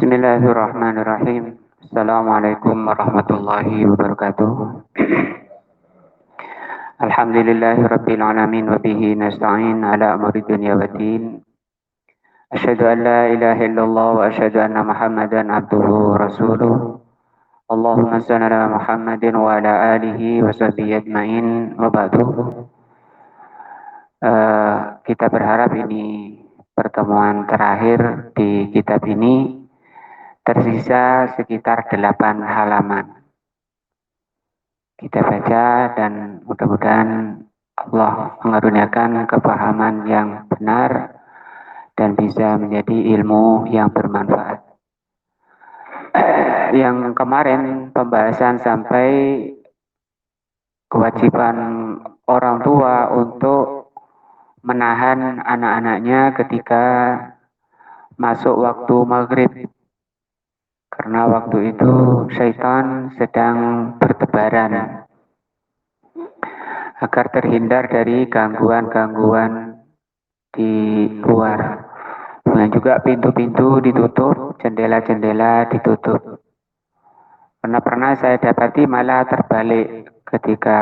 Bismillahirrahmanirrahim. Assalamualaikum warahmatullahi wabarakatuh. Alhamdulillahirabbil alamin wa bihi nasta'in ala amri dunya waddin. Asyhadu an la ilaha illallah wa asyhadu anna Muhammadan abduhu wa rasuluh. Allahumma shalli ala Muhammadin wa ala alihi wa sahbihi ajmain wa ba'du. Kita berharap ini pertemuan terakhir di kitab ini. Tersisa sekitar 8 halaman. Kita baca dan mudah-mudahan Allah mengaruniakan kepahaman yang benar dan bisa menjadi ilmu yang bermanfaat. Yang kemarin pembahasan sampai kewajiban orang tua untuk menahan anak-anaknya ketika masuk waktu maghrib. Karena waktu itu syaitan sedang bertebaran agar terhindar dari gangguan-gangguan di luar. Dan juga pintu-pintu ditutup, jendela-jendela ditutup. Pernah saya dapati malah terbalik ketika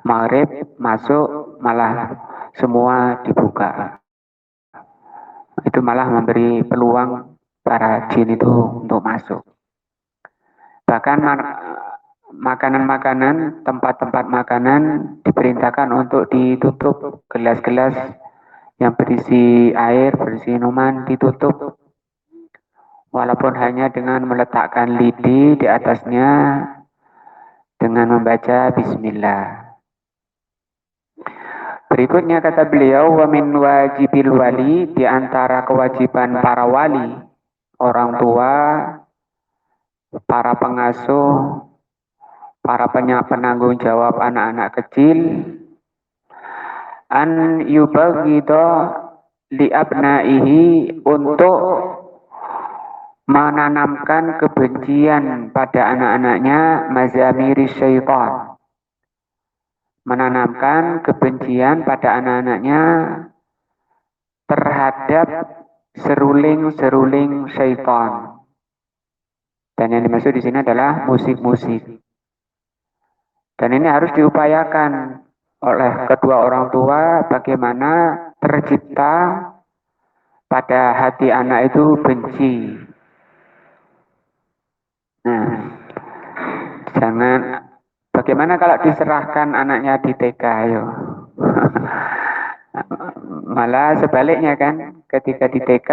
maghrib masuk malah semua dibuka. Itu malah memberi peluang para jin itu untuk masuk. Bahkan makanan-makanan, tempat-tempat makanan diperintahkan untuk ditutup. Gelas-gelas yang berisi air, berisi minuman ditutup. Walaupun hanya dengan meletakkan lidi di atasnya dengan membaca bismillah. Berikutnya kata beliau, wa min wajibil wali, di antara kewajiban para wali, orang tua, para pengasuh, para penanggung jawab anak-anak kecil, an yubaghidha li abnaihi, untuk menanamkan kebencian pada anak-anaknya, mazamiri syaitan, menanamkan kebencian pada anak-anaknya terhadap seruling-seruling syaitan. Dan yang dimaksud di sini adalah musik-musik. Dan ini harus diupayakan oleh kedua orang tua bagaimana tercipta pada hati anak itu benci. Nah, jangan, bagaimana kalau diserahkan anaknya di TK, ayo. Malah sebaliknya kan, ketika di TK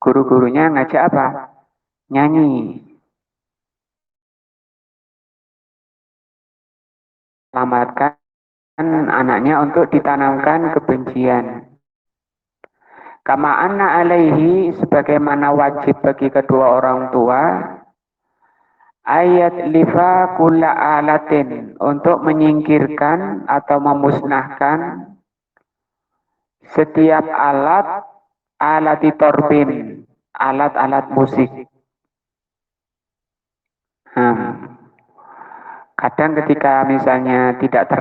guru-gurunya ngajak apa? Nyanyi. Selamatkan anaknya untuk ditanamkan kebencian. Kama anna alaihi, sebagaimana wajib bagi kedua orang tua, ayat lifa kulla alatin, untuk menyingkirkan atau memusnahkan setiap alati torbin, alat-alat musik. Kadang ketika misalnya tidak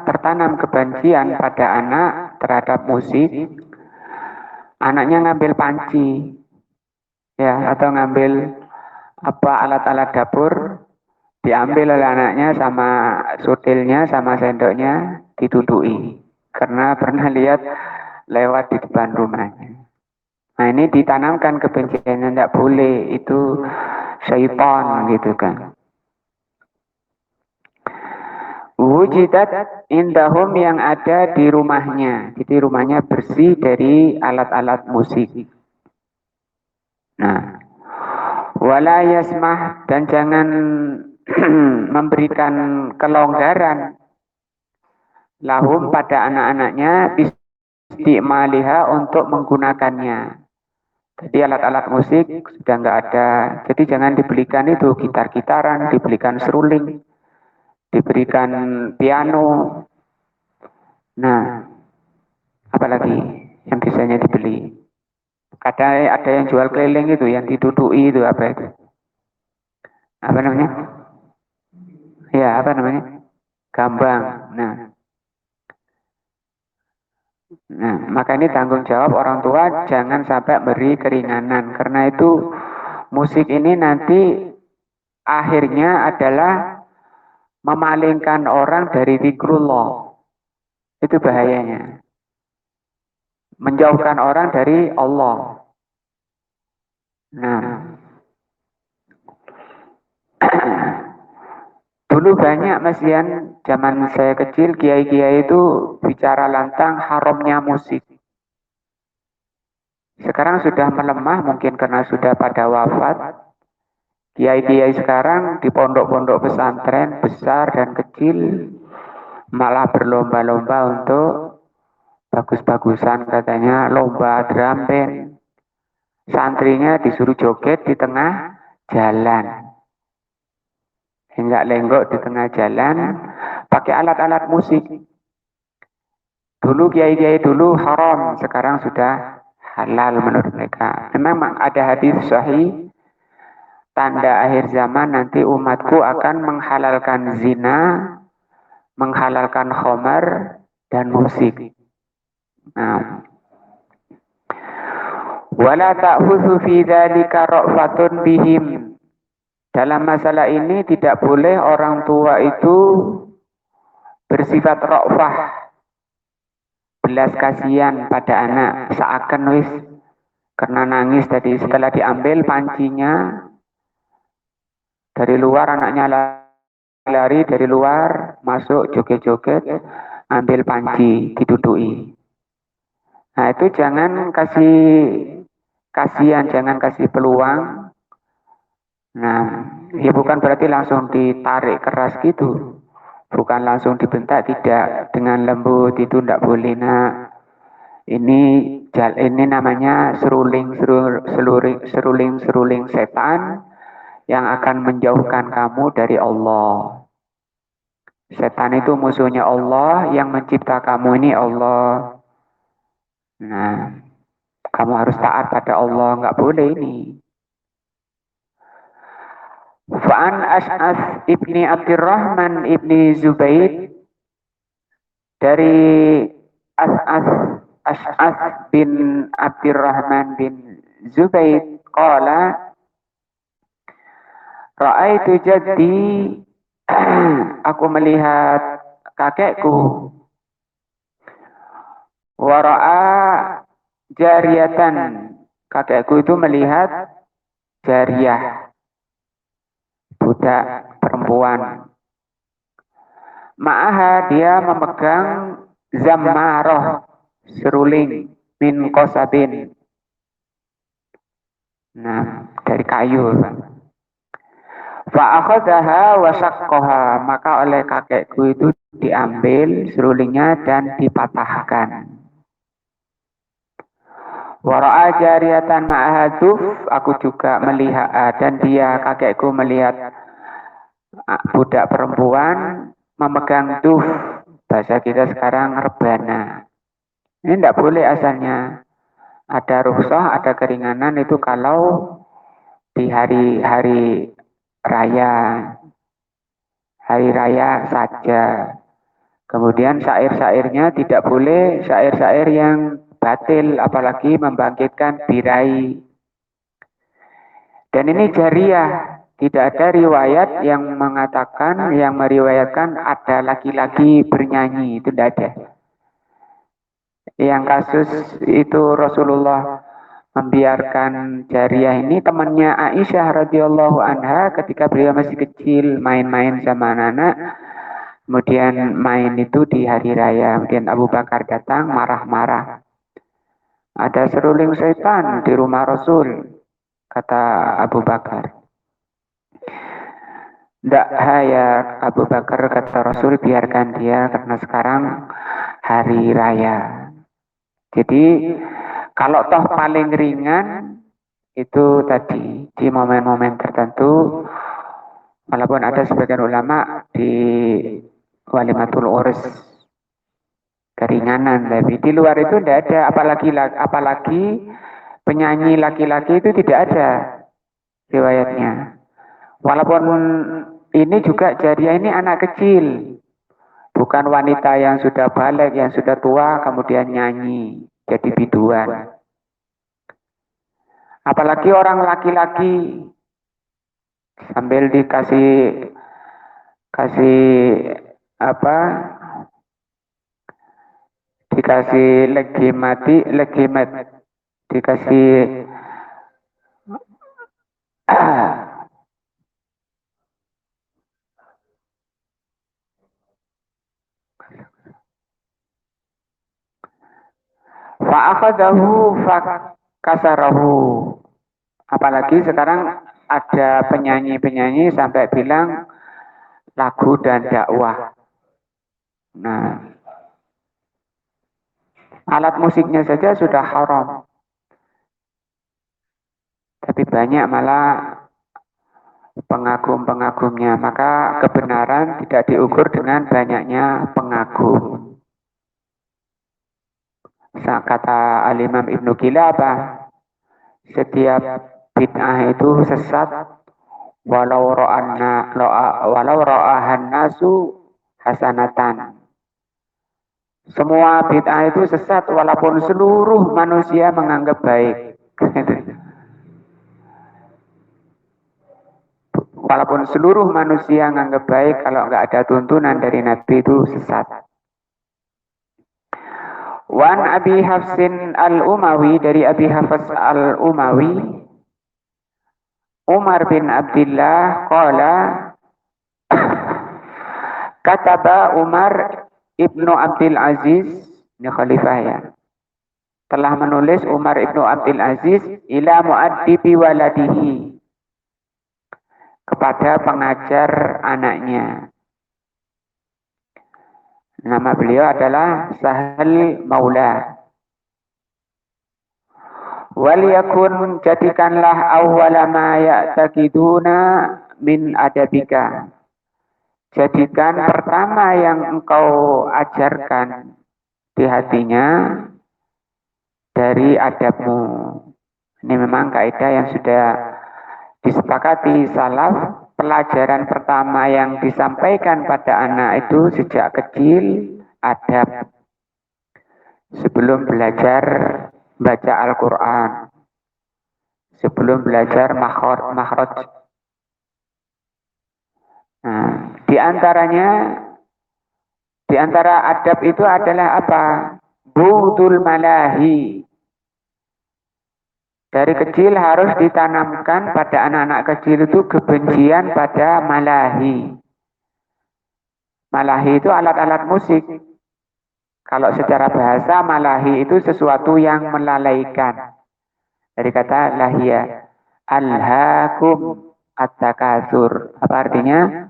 tertanam kebencian pada anak terhadap musik, anaknya ngambil panci, ya, atau ngambil alat-alat dapur, diambil oleh anaknya sama sutilnya, sama sendoknya, ditutui. Karena pernah lihat lewat di depan rumahnya. Nah, ini ditanamkan kebenciannya, tidak boleh, itu syaitan gitu kan. Wujidat indahum, yang ada di rumahnya. Jadi rumahnya bersih dari alat-alat musik. Nah, wala yasmah, dan jangan memberikan kelonggaran lahum pada anak-anaknya istimaliha, untuk menggunakannya. Jadi alat-alat musik sudah nggak ada. Jadi jangan dibelikan itu gitar-gitaran, dibelikan seruling, diberikan piano. Nah, apalagi yang bisanya dibeli. Kadang ada yang jual keliling itu, yang ditutui itu, apa itu? Apa namanya? Ya, apa namanya? Gambang. Nah, maka ini tanggung jawab orang tua, jangan sampai beri keringanan, karena itu musik ini nanti akhirnya adalah memalingkan orang dari zikrullah. Itu bahayanya. Menjauhkan orang dari Allah. Nah, dulu banyak Mas Yan, zaman saya kecil, kiai-kiai itu bicara lantang haramnya musik. Sekarang sudah melemah mungkin karena sudah pada wafat. Kiai-kiai sekarang di pondok-pondok pesantren besar dan kecil malah berlomba-lomba untuk bagus-bagusan, katanya lomba drum band. Santrinya disuruh joget di tengah jalan. Enggak lenggok di tengah jalan pakai alat-alat musik. Dulu kiai-kiai dulu haram, sekarang sudah halal menurut mereka. Memang ada hadis sahih, tanda akhir zaman nanti umatku akan menghalalkan zina, menghalalkan khamar dan musik. Nah, wala ta'khudhu fi dzalika ra'fatun bihim. Dalam masalah ini tidak boleh orang tua itu bersifat ra'fah, belas kasihan pada anak, seakan wis karena nangis tadi setelah diambil pancinya dari luar, anaknya lari dari luar, masuk joget-joget, ambil panci, didudui. Nah itu jangan kasih kasihan, jangan kasih peluang. Nah, ya bukan berarti langsung ditarik keras gitu. Bukan langsung dibentak, tidak. Dengan lembut itu tidak boleh. Nah, ini namanya seruling setan yang akan menjauhkan kamu dari Allah. Setan itu musuhnya Allah, yang mencipta kamu ini Allah. Nah, kamu harus taat pada Allah, nggak boleh ini. Fa'an Ash'ath ibni Abdurrahman ibni Zubaid, dari Ash'ath bin Abdurrahman bin Zubaid, qala ra'aitu jaddi, aku melihat kakekku, wara'a jariyatan, kakekku itu melihat jariyah, budak perempuan. Ma'aha, dia memegang zammaroh, seruling, min qasabin. Nah, dari kayu. Fa'akhadhaha wa syaqqaha, maka oleh kakekku itu diambil serulingnya dan dipatahkan. Wara'a jariyatan ma'aha duf, aku juga melihat, dan dia kakekku melihat budak perempuan memegang duf, bahasa kita sekarang rebana. Ini tidak boleh asalnya. Ada rukhsah, ada keringanan itu kalau di hari-hari hari raya saja. Kemudian syair-syairnya tidak boleh syair-syair yang batil, apalagi membangkitkan birahi. Dan ini jariyah, tidak ada riwayat yang mengatakan, yang meriwayatkan ada laki-laki bernyanyi, itu tidak ada. Yang kasus itu Rasulullah membiarkan jariyah ini, temannya Aisyah radhiyallahu anha, ketika beliau masih kecil main-main sama anak-anak, kemudian main itu di hari raya, kemudian Abu Bakar datang marah-marah. Ada seruling setan di rumah Rasul, kata Abu Bakar. Tidak, ya Abu Bakar, kata Rasul, biarkan dia karena sekarang hari raya. Jadi kalau toh paling ringan itu tadi di momen-momen tertentu, walaupun ada sebagian ulama di walimatul urus keringanan, tapi di luar itu tidak ada, apalagi penyanyi laki-laki itu tidak ada riwayatnya. Walaupun ini juga jariyah ini anak kecil, bukan wanita yang sudah balik, yang sudah tua kemudian nyanyi jadi biduan. Apalagi orang laki-laki sambil kasih apa? Dikasih legimat, dikasih fa'akhadahu fakasarahu. Apalagi sekarang ada penyanyi-penyanyi sampai bilang lagu dan dakwah. Nah, alat musiknya saja sudah haram. Tapi banyak malah pengagum-pengagumnya. Maka kebenaran tidak diukur dengan banyaknya pengagum. Kata Al-Imam Ibnu Qilabah, setiap bid'ah itu sesat walau ra'ahan nasu hasanatan. Semua bid'ah itu sesat walaupun seluruh manusia menganggap baik. Walaupun seluruh manusia menganggap baik, kalau nggak ada tuntunan dari Nabi itu sesat. Wan Abi Hafsin al-Umawi, dari Abi Hafs al-Umawi, Umar bin Abdullah qala kataba Umar ibnu Abdul Aziz, ini khalifah ya, telah menulis Umar ibnu Abdul Aziz ila muaddibi waladihi, kepada pengajar anaknya. Nama beliau adalah Sahal Maula. Waliyakun, jadikanlah awwala ma ya'taqiduna min adabika. Jadikan pertama yang engkau ajarkan di hatinya dari adabmu. Ini memang kaidah yang sudah disepakati salaf. Pelajaran pertama yang disampaikan pada anak itu sejak kecil adab. Sebelum belajar baca Al-Quran, sebelum belajar makhraj. Nah, di antara adab itu adalah apa? Budul malahi. Dari kecil harus ditanamkan pada anak-anak kecil itu kebencian pada malahi. Malahi itu alat-alat musik. Kalau secara bahasa malahi itu sesuatu yang melalaikan. Dari kata lahia. Alhaakum at-takasur. Apa artinya?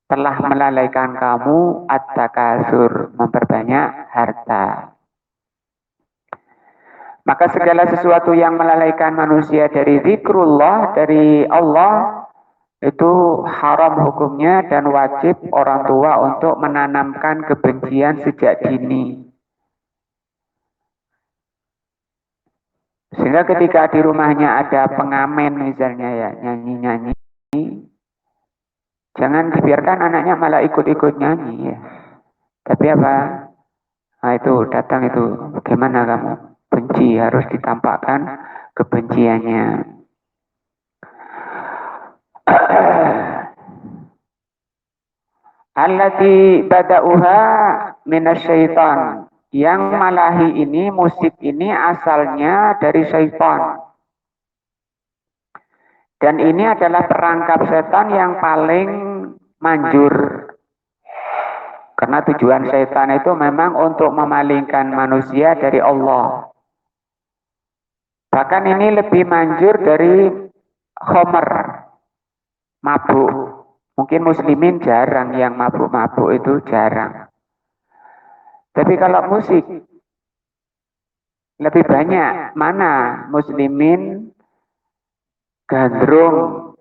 Telah melalaikan kamu at-takasur. Memperbanyak harta. Maka segala sesuatu yang melalaikan manusia dari zikrullah, dari Allah, itu haram hukumnya dan wajib orang tua untuk menanamkan kebencian sejak dini. Sehingga ketika di rumahnya ada pengamen misalnya ya, nyanyi-nyanyi, jangan dibiarkan anaknya malah ikut-ikut nyanyi ya. Tapi apa? Nah itu datang itu, bagaimana kamu? Benci, harus ditampakkan kebenciannya. Allati bada'uha minasyaitan. Yang malahi ini, musik ini asalnya dari syaitan. Dan ini adalah perangkap setan yang paling manjur. Karena tujuan setan itu memang untuk memalingkan manusia dari Allah. Bahkan ini lebih manjur dari khomer, mabuk. Mungkin muslimin jarang yang mabuk-mabuk itu jarang. Tapi kalau musik, lebih banyak mana muslimin gandrung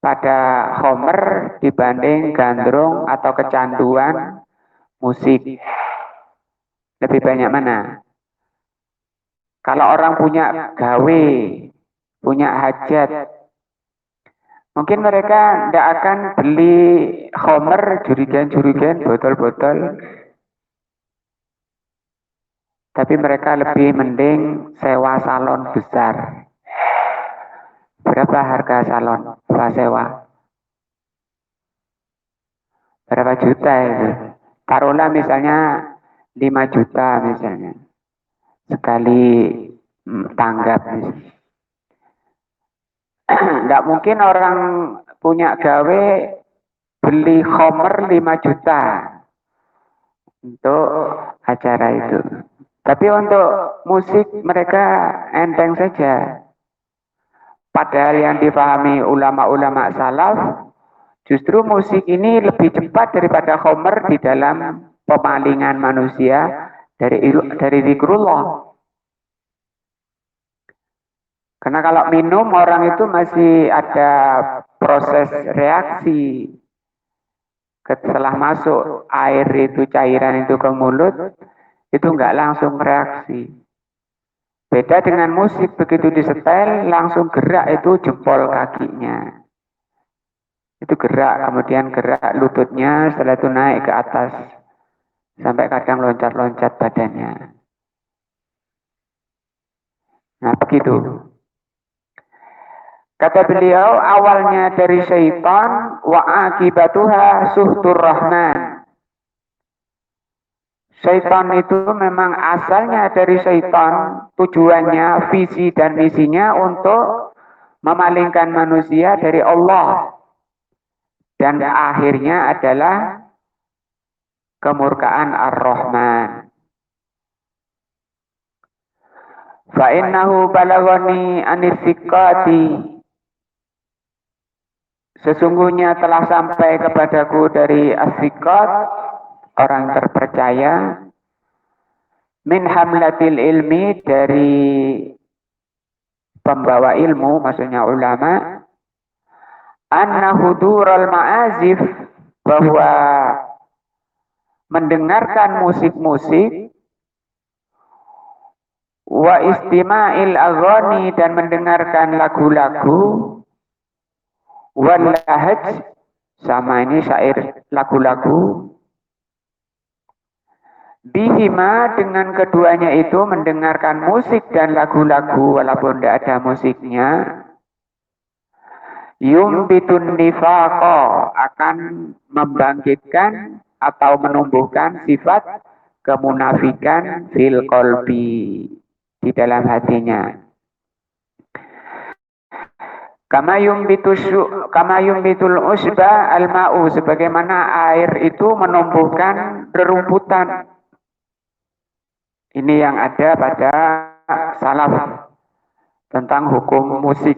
pada khomer dibanding gandrung atau kecanduan musik. Lebih banyak mana? Kalau orang punya gawe, punya hajat, mungkin mereka tidak akan beli khomer, jurigan-jurigan, botol-botol. Tapi mereka lebih mending sewa salon besar. berapa harga salon sewa? Berapa juta itu? Taruhlah misalnya 5 juta misalnya. Sekali tanggap. Tidak mungkin orang punya gawe beli khomer 5 juta untuk acara itu. Tapi untuk musik mereka enteng saja. Padahal yang dipahami ulama-ulama salaf, justru musik ini lebih cepat daripada khomer di dalam pemalingan manusia dari zikrullah. Karena kalau minum orang itu masih ada proses reaksi. Setelah masuk air itu, cairan itu ke mulut, itu nggak langsung reaksi. Beda dengan musik, begitu disetel, langsung gerak itu jempol kakinya. Itu gerak, kemudian gerak lututnya, setelah itu naik ke atas. Sampai kadang loncat-loncat badannya. Nah, begitu. Kata beliau, awalnya dari syaitan, wa akibatuha suhtur rahman. Syaitan itu memang asalnya dari syaitan, tujuannya, visi dan misinya untuk memalingkan manusia dari Allah. Dan akhirnya adalah kemurkaan Ar-Rahman. Fa'innahu balagani anithiqati. Sesungguhnya telah sampai kepadaku dari as-siqat, orang terpercaya, min hamlatil ilmi, dari pembawa ilmu, maksudnya ulama, anna hudural ma'azif, bahwa mendengarkan musik-musik, wa istima'il aghani, dan mendengarkan lagu-lagu, wal lahaj, sama ini syair lagu-lagu, bihima, dengan keduanya itu, mendengarkan musik dan lagu-lagu walaupun tidak ada musiknya, yumbitun nifaqa, akan membangkitkan atau menumbuhkan sifat kemunafikan fil qalbi, di dalam hatinya. Kama yumbitul usba al-ma'u, sebagaimana air itu menumbuhkan rerumputan. Ini yang ada pada salaf tentang hukum musik.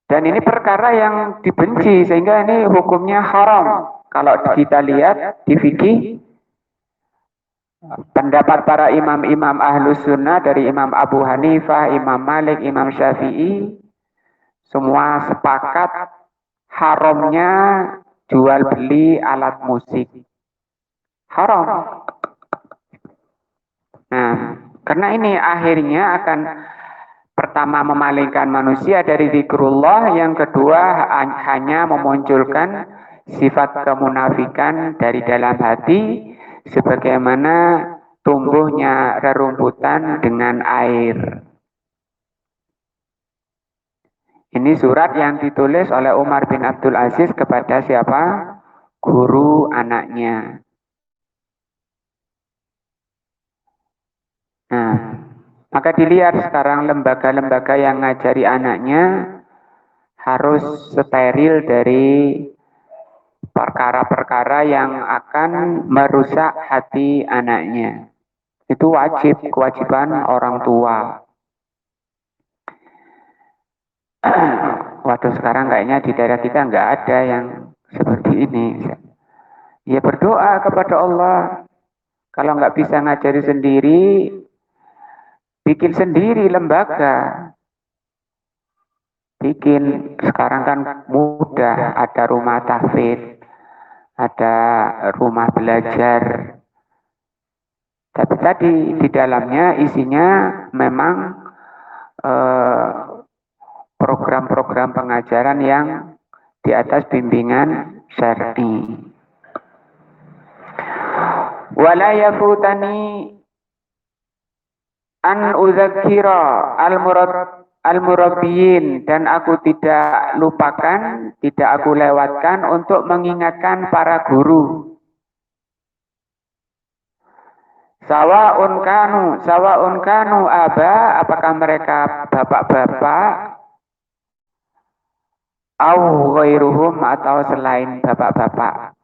Dan ini perkara yang dibenci, sehingga ini hukumnya haram. Kalau kita lihat di fikih, pendapat para imam-imam ahlus sunnah dari Imam Abu Hanifah, Imam Malik, Imam Syafi'i, semua sepakat haramnya jual beli alat musik. Haram. Nah, karena ini akhirnya akan pertama memalingkan manusia dari zikrullah, yang kedua hanya memunculkan sifat kemunafikan dari dalam hati, sebagaimana tumbuhnya rerumputan dengan air. Ini surat yang ditulis oleh Umar bin Abdul Aziz kepada siapa? Guru anaknya. Nah, maka dilihat sekarang lembaga-lembaga yang ngajari anaknya harus steril dari perkara-perkara yang akan merusak hati anaknya. Itu wajib, kewajiban orang tua. Waduh, sekarang kayaknya di daerah kita nggak ada yang seperti ini. Ya berdoa kepada Allah. Kalau nggak bisa ngajari sendiri, bikin sendiri lembaga. Bikin, sekarang kan mudah, ada rumah tahfidz, ada rumah belajar. Tapi tadi di dalamnya isinya memang program-program pengajaran yang di atas bimbingan syar'i. Wala yafutani an uzakkira al-murabbiyin, dan aku tidak lupakan, tidak aku lewatkan untuk mengingatkan para guru. Sawaun kanu aba, apakah mereka bapak-bapak, au ghairuhum, atau selain bapak-bapak.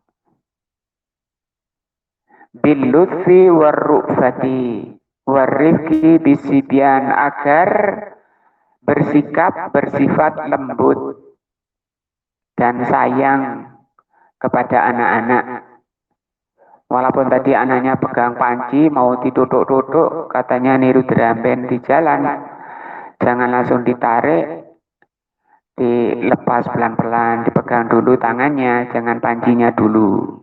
Bil lutfi warrufati warrifki bisibyan, agar bersikap bersifat lembut dan sayang kepada anak-anak. Walaupun tadi anaknya pegang panci mau ditutuk-tutuk, katanya niru drum di jalan, jangan langsung ditarik, dilepas pelan-pelan, dipegang dulu tangannya, jangan pancinya dulu.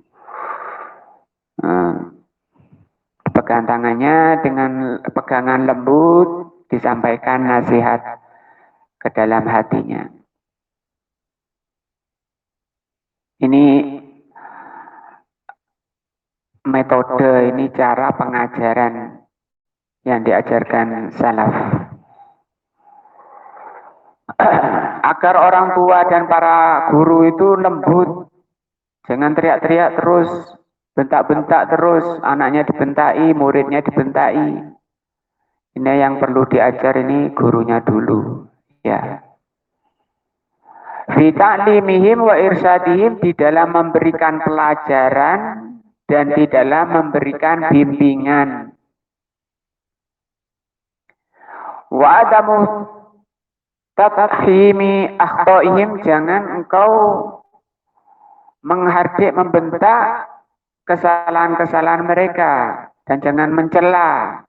Pegang tangannya dengan pegangan lembut, disampaikan nasihat ke dalam hatinya. Ini metode, ini cara pengajaran yang diajarkan salaf. Agar orang tua dan para guru itu lembut, jangan teriak-teriak terus, bentak-bentak terus, anaknya dibentai, muridnya dibentai. Ini yang perlu diajar ini gurunya dulu, ya. Fi ta'limihim wa irsadihim, di dalam memberikan pelajaran dan di dalam memberikan bimbingan. Wa adamu tathimi akhta'ihim, jangan engkau menghardik, membentak kesalahan-kesalahan mereka, dan jangan mencela.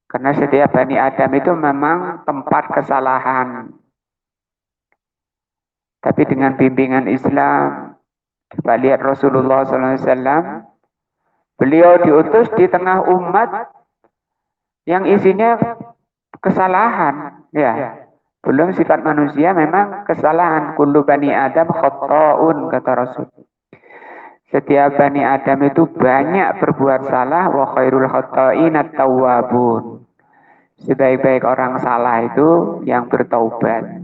Karena setiap Bani Adam itu memang tempat kesalahan. Tapi dengan bimbingan Islam, kita lihat Rasulullah SAW, beliau diutus di tengah umat yang isinya kesalahan. Ya, belum sifat manusia memang kesalahan. Kullu bani Adam khata'un, kata Rasul. Setiap Bani Adam itu banyak berbuat salah. Wa khairul khata'in at-tawwabun. Sebaik-baik orang salah itu yang bertaubat.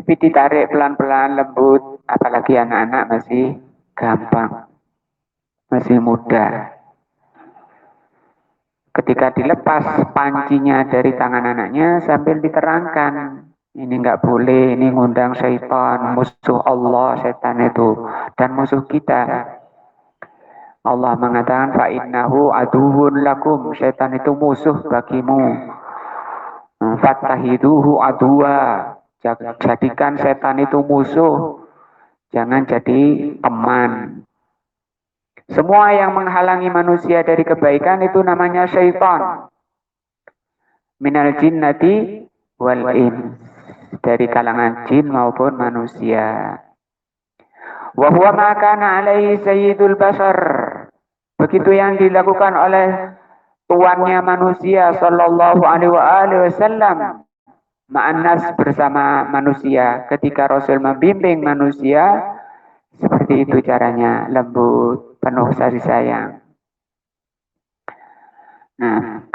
Tapi ditarik pelan-pelan, lembut, apalagi anak-anak masih gampang, masih muda. Ketika dilepas pancinya dari tangan anaknya sambil diterangkan, ini nggak boleh, ini ngundang syaitan, musuh Allah setan itu, dan musuh kita. Allah mengatakan fa innahu aduwwun lakum, setan itu musuh bagimu. Fattahiduhu aduwa, jadikan setan itu musuh, jangan jadi teman. Semua yang menghalangi manusia dari kebaikan itu namanya syaitan. Minal jinnati wal ins, dari kalangan jin maupun manusia. Wa huwa ma kana alaihi sayyidul bashar, begitu yang dilakukan oleh tuannya manusia sallallahu alaihi wasallam, ma'annas, bersama manusia. Ketika Rasul membimbing manusia, seperti itu caranya, lembut, penuh kasih sayang. Nah,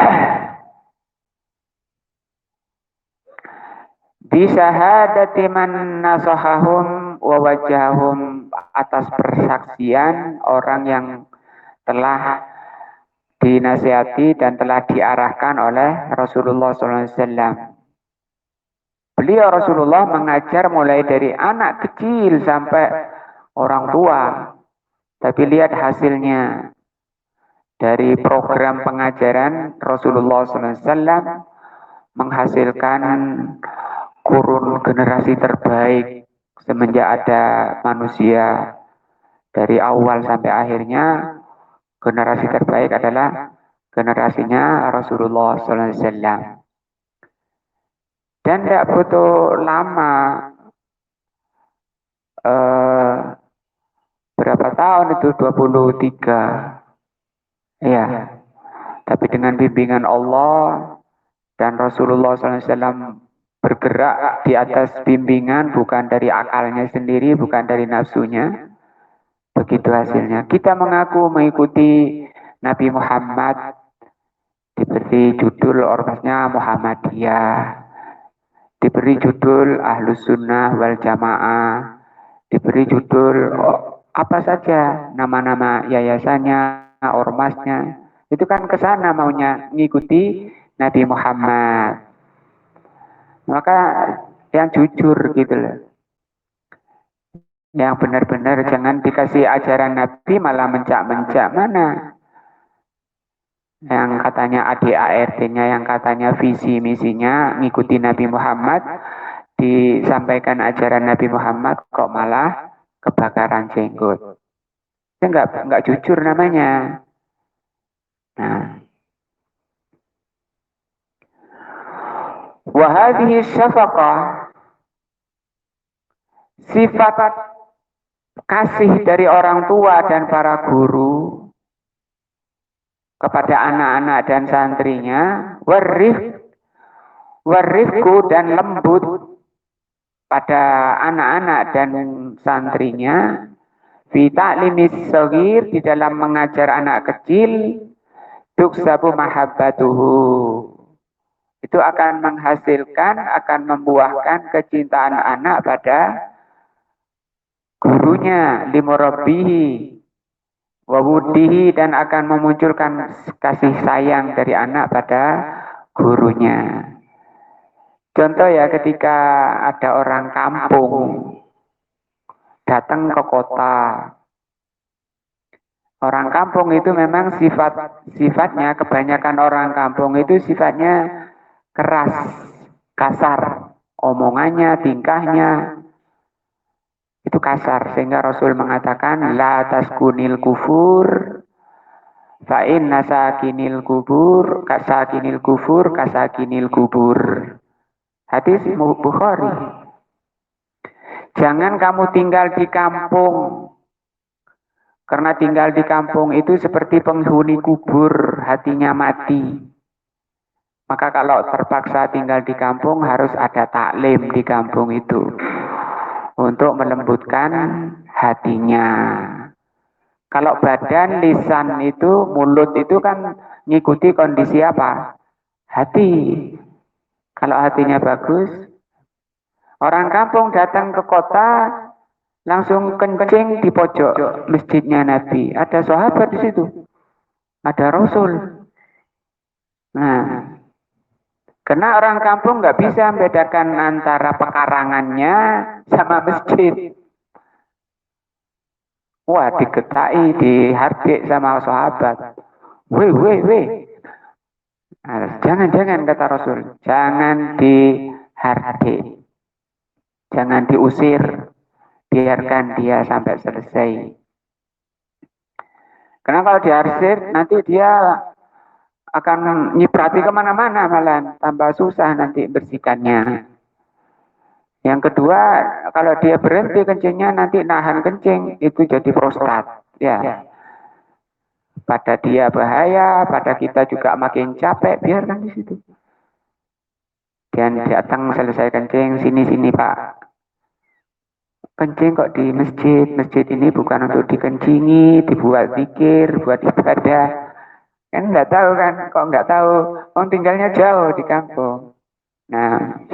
bisyahadati man nasahahum wa wajahum, atas persaksian orang yang telah dinasihati dan telah diarahkan oleh Rasulullah SAW. Beliau Rasulullah mengajar mulai dari anak kecil sampai orang tua. Tapi lihat hasilnya. Dari program pengajaran Rasulullah SAW menghasilkan kurun generasi terbaik semenjak ada manusia. Dari awal sampai akhirnya, generasi terbaik adalah generasinya Rasulullah SAW. Dan tidak butuh lama, berapa tahun itu, 23. Ya, tapi dengan bimbingan Allah dan Rasulullah SAW bergerak di atas bimbingan, bukan dari akalnya sendiri, bukan dari nafsunya. Begitu hasilnya. Kita mengaku mengikuti Nabi Muhammad diberi judul ormasnya Muhammadiyah, diberi judul Ahlus Sunnah wal Jamaah, diberi judul apa saja, nama-nama yayasannya, ormasnya. Itu kan ke sana maunya ngikuti Nabi Muhammad. Maka yang jujur gitu loh. Yang benar-benar jangan dikasih ajaran Nabi malah mencak-mencak mana. Yang katanya ADART-nya, yang katanya visi misinya ngikuti Nabi Muhammad, disampaikan ajaran Nabi Muhammad kok malah kebakaran jenggot. Itu enggak jujur namanya. Nah, wahadhi syafaqah, sifat kasih dari orang tua dan para guru kepada anak-anak dan santrinya, warifku dan lembut pada anak-anak dan santrinya, fi ta'limis shaghir, di dalam mengajar anak kecil, tuksabu mahabbatuhu, itu akan menghasilkan, akan membuahkan kecintaan anak pada gurunya, limurabbihi wawudihi, dan akan memunculkan kasih sayang dari anak pada gurunya. Contoh ya, ketika ada orang kampung datang ke kota. Orang kampung itu memang sifatnya, kebanyakan orang kampung itu sifatnya keras, kasar, omongannya, tingkahnya itu kasar, sehingga Rasul mengatakan la taskunil kufur fa inna sakinil kubur kasakinil kufur kasakinil kubur. Hadis Bukhari. Jangan kamu tinggal di kampung, karena tinggal di kampung itu seperti penghuni kubur, hatinya mati. Maka kalau terpaksa tinggal di kampung harus ada taklim di kampung itu untuk melembutkan hatinya. Kalau badan, lisan itu, mulut itu kan ngikuti kondisi apa? Hati. Kalau hatinya bagus, orang kampung datang ke kota langsung kencing di pojok masjidnya Nabi. Ada sahabat di situ, ada Rasul. Nah, karena orang kampung nggak bisa membedakan antara pekarangannya sama masjid. Wah, diketai, dihardik sama sahabat. Weh. Nah, jangan kata Rasul, jangan dihardik, jangan diusir, biarkan dia sampai selesai. Karena kalau diusir, nanti dia akan nyiprati kemana-mana, malah tambah susah nanti bersihkannya. Yang kedua, kalau dia berhenti kencingnya, nanti nahan kencing, itu jadi prostat. Ya, pada dia bahaya, pada kita juga makin capek, biarkan di situ. Dan datang selesai kencing, sini Pak. Kencing kok di masjid, masjid ini bukan untuk dikencingi, dibuat zikir, buat ibadah. Kan nggak tahu kan, kok nggak tahu, orang tinggalnya jauh di kampung. Nah,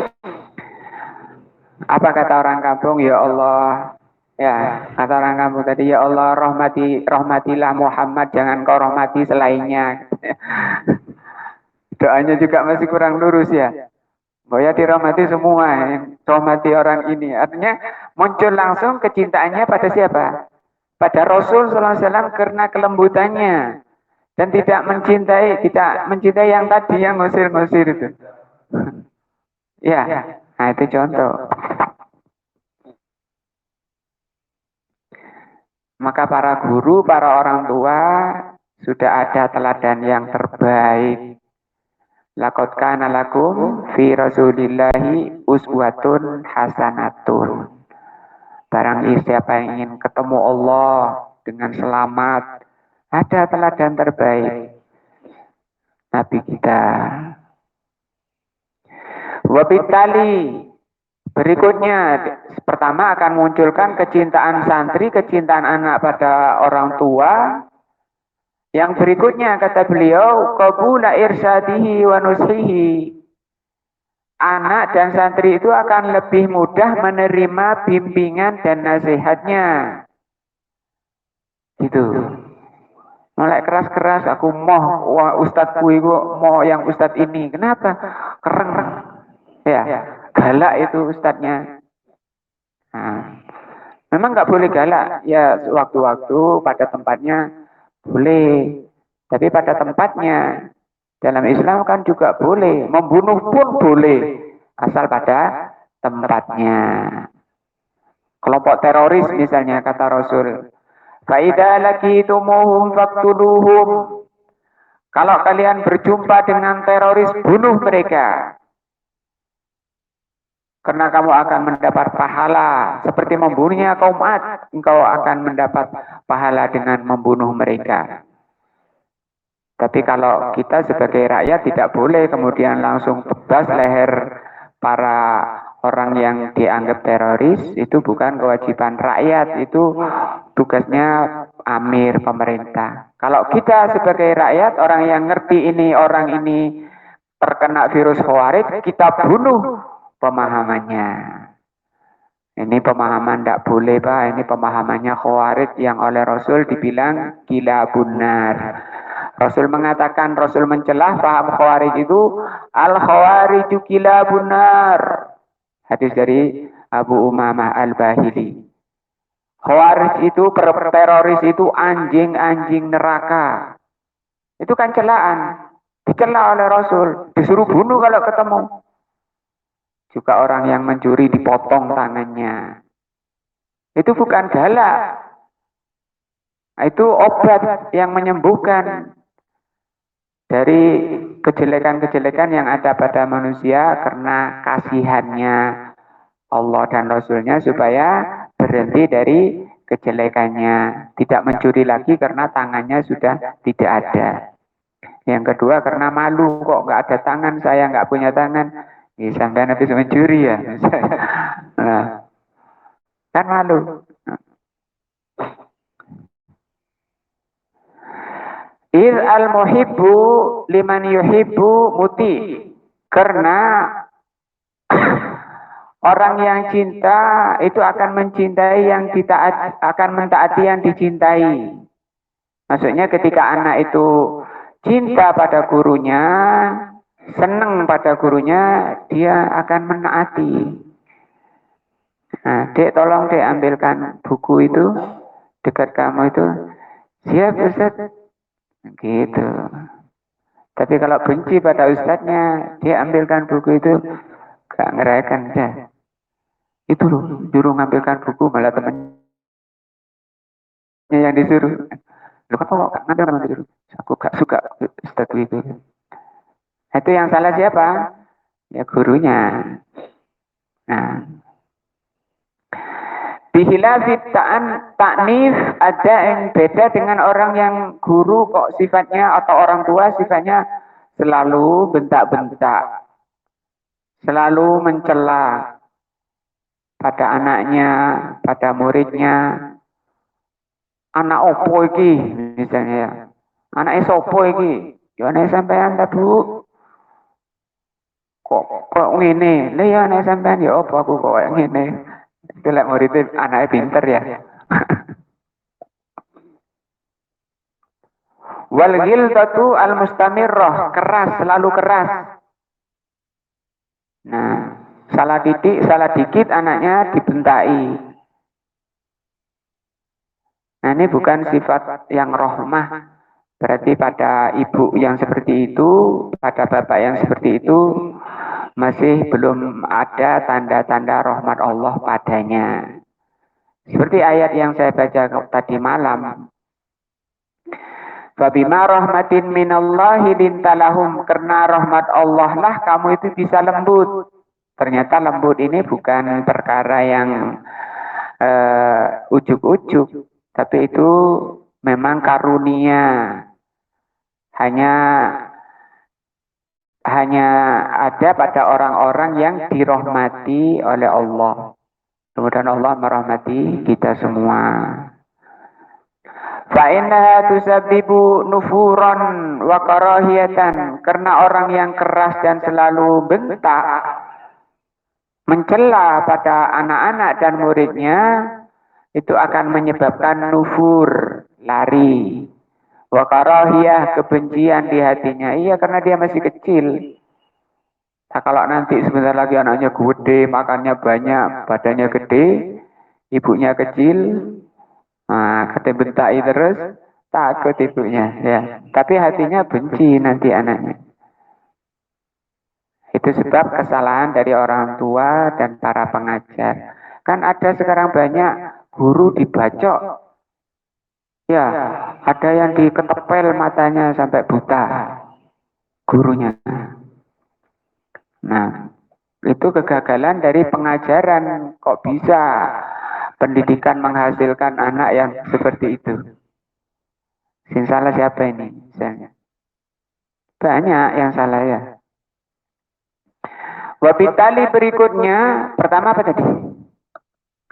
apa kata orang kampung? Ya Allah, ya kata orang kampung tadi, ya Allah rahmatilah Muhammad, jangan kau rahmati selainnya. Doanya juga masih kurang lurus ya. Bahwa dirahmati semua, rahmati orang ini. Artinya muncul langsung kecintaannya pada siapa? Pada Rasul SAW karena kelembutannya. Dan tidak mencintai yang tadi, yang ngusir-ngusir itu. Ya, nah itu contoh. Maka para guru, para orang tua sudah ada teladan yang terbaik. Laqad kana lakum fi Rasulillahi uswatun hasanatun. Barang siapa yang ingin ketemu Allah dengan selamat, ada teladan terbaik Nabi kita. Wabitali, berikutnya, pertama akan munculkan kecintaan santri, kecintaan anak pada orang tua. Yang berikutnya kata beliau, qabula irsadihi wa nushihi. Anak dan santri itu akan lebih mudah menerima bimbingan dan nasihatnya. Gitu. Mulai keras-keras aku wah ustadku itu mau yang ustad ini. Kenapa? Keren. Ya, galak itu ustadnya. Nah, memang nggak boleh galak. Ya, waktu-waktu pada tempatnya boleh. Tapi pada tempatnya dalam Islam kan juga boleh. Membunuh pun boleh. Asal pada tempatnya. Kelompok teroris misalnya kata Rasul. Faidah lagi tumuhum faktuluhum. Kalau kalian berjumpa dengan teroris, bunuh mereka. Karena kamu akan mendapat pahala. Seperti membunuhnya kaum Ad, engkau akan mendapat pahala dengan membunuh mereka. Tapi kalau kita sebagai rakyat tidak boleh kemudian langsung tebas leher para orang yang dianggap teroris. Itu bukan kewajiban rakyat, itu tugasnya amir pemerintah. Kalau kita sebagai rakyat, orang yang ngerti ini, orang ini terkena virus khawarij, kita bunuh pemahamannya. Ini pemahaman tidak boleh Pak, ini pemahamannya khawarij yang oleh Rasul dibilang gila benar. Rasul mengatakan, Rasul mencelah paham khawarij itu, al-khawariju gila benar. Hadis dari Abu Umamah al-Bahili. Khawarij itu, teroris itu anjing-anjing neraka. Itu kan celaan. Dicela oleh Rasul. Disuruh bunuh kalau ketemu. Juga orang yang mencuri dipotong tangannya. Itu bukan galak. Itu obat yang menyembuhkan dari kejelekan-kejelekan yang ada pada manusia karena kasihannya Allah dan Rasulnya supaya berhenti dari kejelekannya. Tidak mencuri lagi karena tangannya sudah tidak ada. Yang kedua karena malu, kok nggak ada tangan, saya nggak punya tangan. Sampai habis mencuri ya. Nah, kan malu. Il al-muhibbu liman yuhibbu muti. Karena orang yang cinta itu akan mencintai yang akan mentaati yang dicintai. Maksudnya ketika anak itu cinta pada gurunya, senang pada gurunya, dia akan menaati. Nah, Dek tolong Dek ambilkan buku itu dekat kamu itu. Siap Ustaz. Gitu. Tapi kalau benci pada ustadznya, dia ambilkan buku itu, gak ngerayakan ya. Itu loh, juru ngambilkan buku malah temennya yang disuruh. Loh kok gak ngambil disuruh? Aku gak suka ustadz itu. Itu yang salah siapa? Ya gurunya. Nah, bihilafit ta'nif ada yang beda dengan orang yang guru kok sifatnya atau orang tua sifatnya selalu bentak-bentak, selalu mencela pada anaknya, pada muridnya. Anak opo iki misalnya ya. Anak sopo iki? Ya anak sampean ta Bu. Kok ngene? Lah ya anak sampean ya opo aku kok ngene. Itu lek muridnya anaknya pinter ya. Wal ghilzatu al mustamirrah, keras, selalu keras. Nah, salah dikit anaknya dibentai. Nah, ini bukan sifat yang rahmah. Berarti pada ibu yang seperti itu, pada bapak yang seperti itu, masih belum ada tanda-tanda rahmat Allah padanya. Seperti ayat yang saya baca tadi malam. Fabima rahmatin minallahi lintalahum, karena rahmat Allah lah kamu itu bisa lembut. Ternyata lembut ini bukan perkara yang ujuk-ujuk, tapi itu memang karunia. Hanya ada pada orang-orang yang dirahmati oleh Allah. Kemudian Allah merahmati kita semua. Fa innaha tusabbibu nufuran wa karahiyatan, karena orang yang keras dan selalu bentak mencela pada anak-anak dan muridnya itu akan menyebabkan nufur, lari. Wa karahiyah, kebencian di hatinya. Iya, karena dia masih kecil. Nah, kalau nanti sebentar lagi anaknya gede, makannya banyak, badannya gede, ibunya kecil, nah, kata bentai terus, takut ibunya. Ya. Tapi hatinya benci nanti anaknya. Itu sebab kesalahan dari orang tua dan para pengajar. Kan ada sekarang banyak guru dibacok. Ya, ada yang diketepel matanya sampai buta gurunya. Nah, itu kegagalan dari pengajaran. Kok bisa pendidikan menghasilkan anak yang seperti itu? Yang salah siapa ini misalnya? Banyak yang salah ya. Wabitali berikutnya, pertama apa tadi?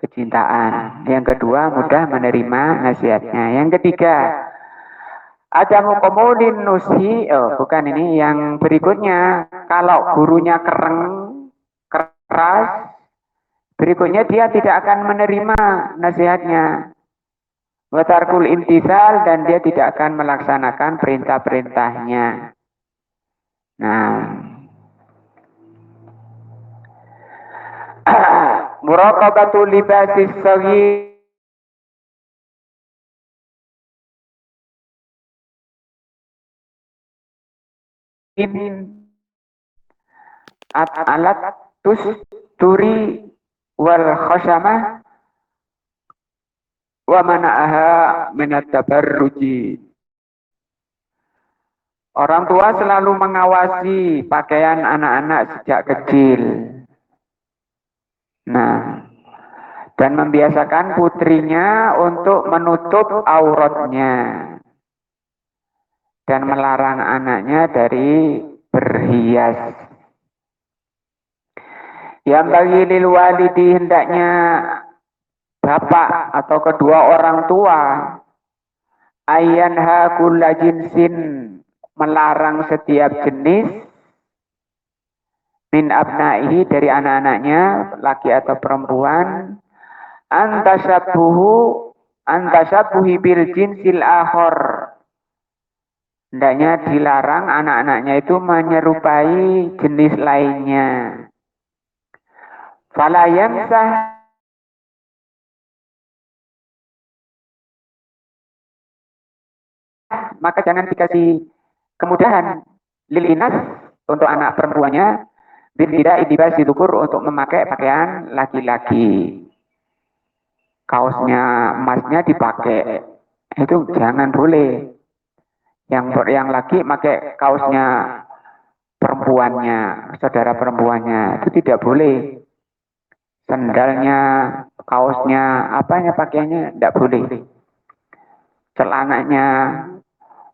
Kecintaan. Yang kedua, mudah menerima nasihatnya. Yang ketiga, ada mukomulin nusi. Oh, bukan ini. Yang berikutnya, kalau gurunya keras, berikutnya dia tidak akan menerima nasihatnya. Watarkul intisal, dan dia tidak akan melaksanakan perintah-perintahnya. Nah, muraqabatu libasis saghir alat turi wal khasamah wa mana'aha minat tabarruji. Orang tua selalu mengawasi pakaian anak-anak sejak kecil. Nah, dan membiasakan putrinya untuk menutup auratnya dan melarang anaknya dari berhias. Yang bagi lil walidi, hendaknya bapak atau kedua orang tua ayanha kulla jinsin, melarang setiap jenis min abnaihi, dari anak-anaknya laki atau perempuan, antasyabuhi bil jinsil akhor, hendaknya dilarang anak-anaknya itu menyerupai jenis lainnya. Fala yamsah, maka jangan dikasih kemudahan lil inas, untuk anak perempuannya, tidak idibasi dukur, untuk memakai pakaian laki-laki. Kaosnya emasnya dipakai, itu jangan boleh. Yang laki pakai kaosnya perempuannya, saudara perempuannya, itu tidak boleh. Sandalnya, kaosnya, apanya pakaiannya, tidak boleh. Celananya,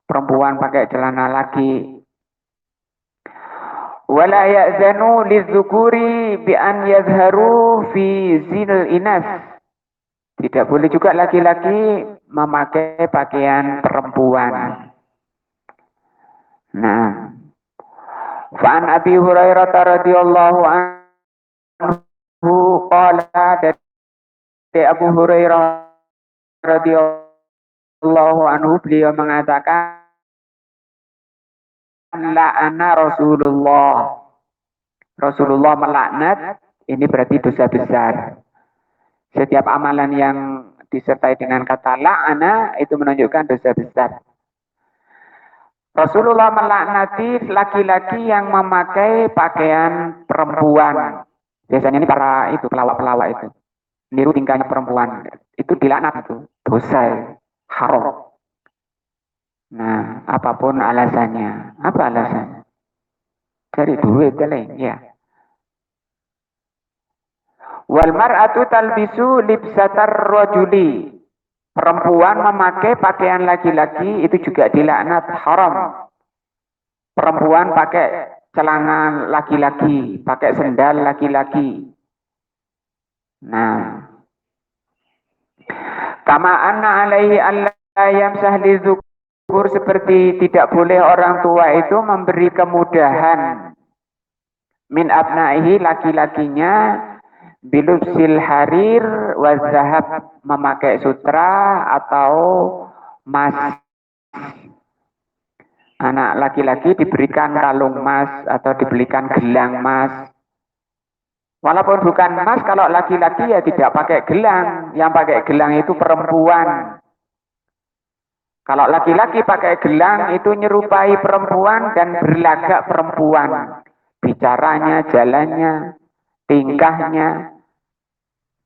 perempuan pakai celana laki. Wala ya'zanu lidzukuri bi an yadharu fi zinil inas. Tidak boleh juga laki-laki memakai pakaian perempuan. Nah, fa'an Abi Hurairah radhiyallahu anhu qala, dari Abu Hurairah radhiyallahu anhu, beliau mengatakan, la'ana Rasulullah melaknat, ini berarti dosa besar. Setiap amalan yang disertai dengan kata la'ana itu menunjukkan dosa besar. Rasulullah melaknati laki-laki yang memakai pakaian perempuan. Biasanya ini para itu pelawak-pelawak itu, niru tingkahnya perempuan. Itu dilaknat, itu dosa, haram. Nah, apapun alasannya. Apa alasannya? Cari duit kali, ya. Wal mar'atu talbisu libsatar rajuli. Perempuan memakai pakaian laki-laki itu juga dilaknat, haram. Perempuan pakai celana laki-laki, pakai sendal laki-laki. Nah, kama anna alaihi alla ayam sahli zukur, seperti tidak boleh orang tua itu memberi kemudahan min abnaihi, laki-lakinya, bilubsil harir wa zahab, memakai sutra atau emas. Anak laki-laki diberikan kalung emas atau dibelikan gelang emas. Walaupun bukan emas, kalau laki-laki ya tidak pakai gelang. Yang pakai gelang itu perempuan. Kalau laki-laki pakai gelang itu nyerupai perempuan dan berlagak perempuan. Bicaranya, jalannya, tingkahnya.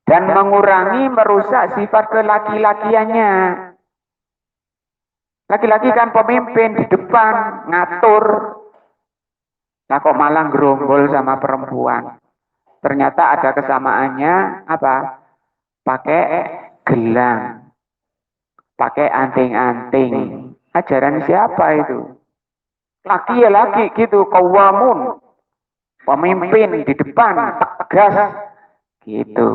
Dan mengurangi, merusak sifat kelaki-lakiannya. Laki-laki kan pemimpin di depan, ngatur. Nah kok malah gerombol sama perempuan. Ternyata ada kesamaannya, apa? Pakai gelang. Pakai anting-anting. Ajaran siapa itu? Laki ya laki gitu, qawamun. Pemimpin di depan, tegas. Gitu.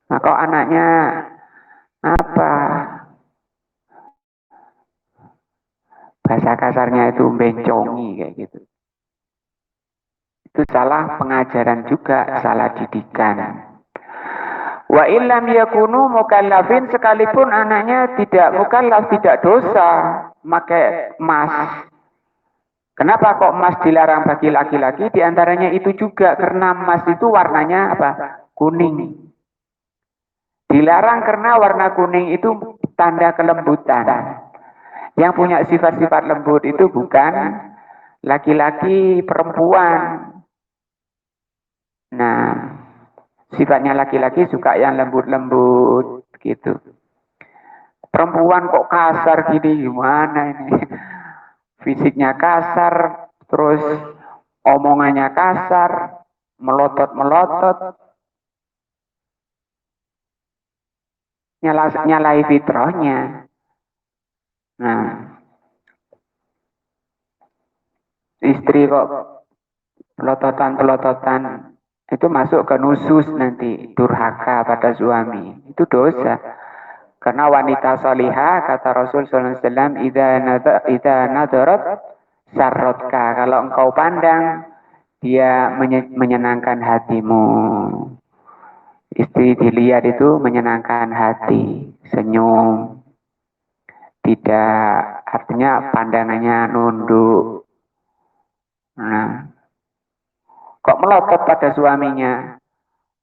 Nah kok anaknya apa? Bahasa kasarnya itu bencongi kayak gitu. Itu salah pengajaran juga, salah didikan. Wa illam yakunu mukallafin, sekalipun anaknya tidak mukallaf, tidak dosa pakai emas. Kenapa kok emas dilarang bagi laki-laki? Di antaranya itu juga karena emas itu warnanya apa? Kuning. Dilarang karena warna kuning itu tanda kelembutan. Yang punya sifat-sifat lembut itu bukan laki-laki, perempuan. Nah, sifatnya laki-laki suka yang lembut-lembut gitu. Perempuan kok kasar gini, gimana ini? Fisiknya kasar, terus omongannya kasar, melotot-melotot. Nyalai fitrahnya. Nah, istri kok pelototan-pelototan, itu masuk ke nusus nanti, durhaka pada suami. Itu dosa. Karena wanita solihah, kata Rasul SAW, idza nadarat sarrotka. Kalau engkau pandang, dia menyenangkan hatimu. Istri dilihat itu menyenangkan hati, senyum. Tidak, artinya pandangannya nunduk. Nah, kok melotot pada suaminya?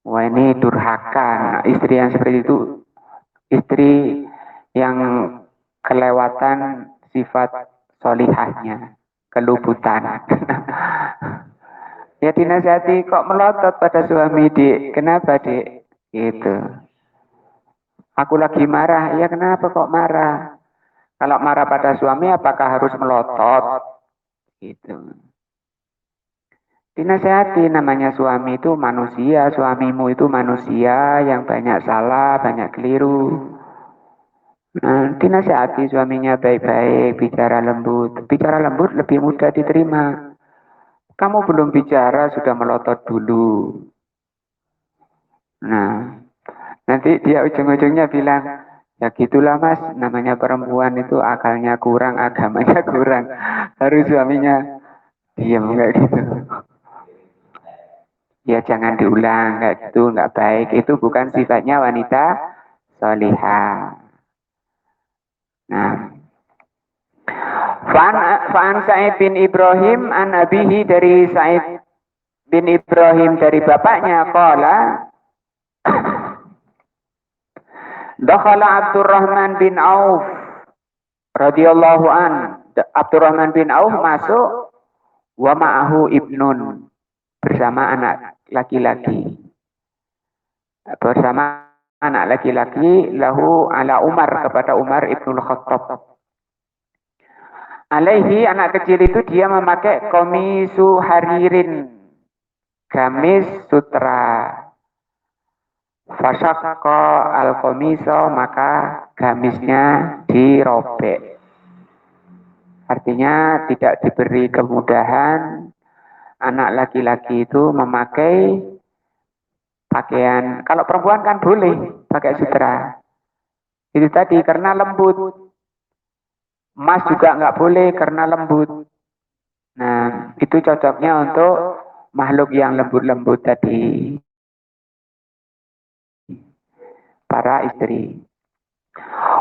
Wah ini durhaka. Nah, istri yang seperti itu, istri yang kelewatan sifat solihahnya, kelubutan. Ya dinasihati, kok melotot pada suami, Dik? Kenapa, Dik? Gitu. Aku lagi marah. Ya kenapa kok marah? Kalau marah pada suami, apakah harus melotot? Gitu. Dinasihati, namanya suami itu manusia, suamimu itu manusia yang banyak salah, banyak keliru. Nah, dinasihati suaminya baik-baik, bicara lembut. Bicara lembut lebih mudah diterima. Kamu belum bicara, sudah melotot dulu. Nah, nanti dia ujung-ujungnya bilang, ya gitulah mas, namanya perempuan itu akalnya kurang, agamanya kurang. Harus suaminya diam kayak gitu. Ya jangan diulang, kayak gitu, nggak baik. Itu bukan sifatnya wanita solihah. Nah, Fa'an Sa'id bin Ibrahim an abihi, dari Sa'id bin Ibrahim dari bapaknya, qala dakhala Abdurrahman bin Auf radhiyallahu an. Abdurrahman bin Auf masuk, wa ma'ahu ibnun, bersama anak laki-laki. Bersama anak laki-laki, lahu ala Umar, kepada Umar ibnul Khattab. Alaihi, anak kecil itu dia memakai komisu haririn, gamis sutra. Fasakko al-komiso, maka gamisnya dirobek. Artinya tidak diberi kemudahan anak laki-laki itu memakai pakaian. Kalau perempuan kan boleh pakai sutra. Itu tadi karena lembut. Emas juga nggak boleh karena lembut. Nah, itu cocoknya untuk makhluk yang lembut-lembut tadi. Para istri.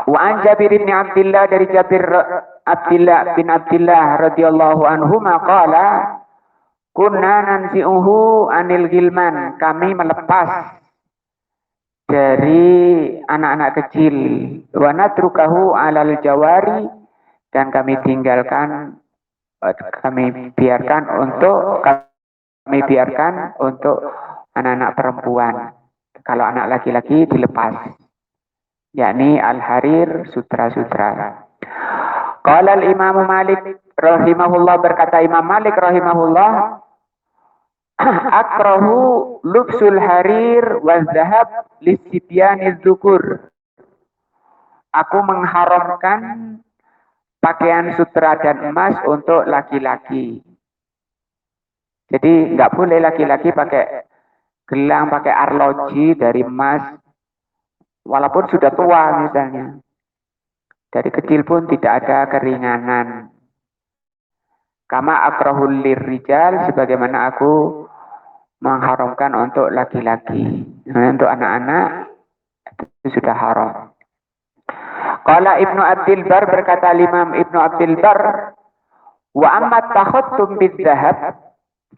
Wa an Jabir bin Abdullah dari Abdullah bin Abdullah radhiyallahu anhu maqala kunna nansi'uhu anil gilman, kami melepas dari anak-anak kecil, wa natrukahu alal jawari, dan kami tinggalkan, kami biarkan untuk anak-anak perempuan. Kalau anak laki-laki dilepas, yakni al-harir, sutra-sutra. Qala al-Imam Malik rahimahullah, berkata Imam Malik rahimahullah, akrahu lubsul harir wa zahab lisibyaniz zukur. Aku mengharamkan pakaian sutra dan emas untuk laki-laki. Jadi nggak boleh laki-laki pakai gelang, pakai arloji dari emas, walaupun sudah tua misalnya. Dari kecil pun tidak ada keringanan. Kama akrahul lirrijal, sebagaimana aku mengharamkan untuk laki-laki. Untuk anak-anak itu sudah haram. Qala Ibnu Abdul Bar, berkata Imam Ibnu Abdul Bar, wa amma takhattum bidzahab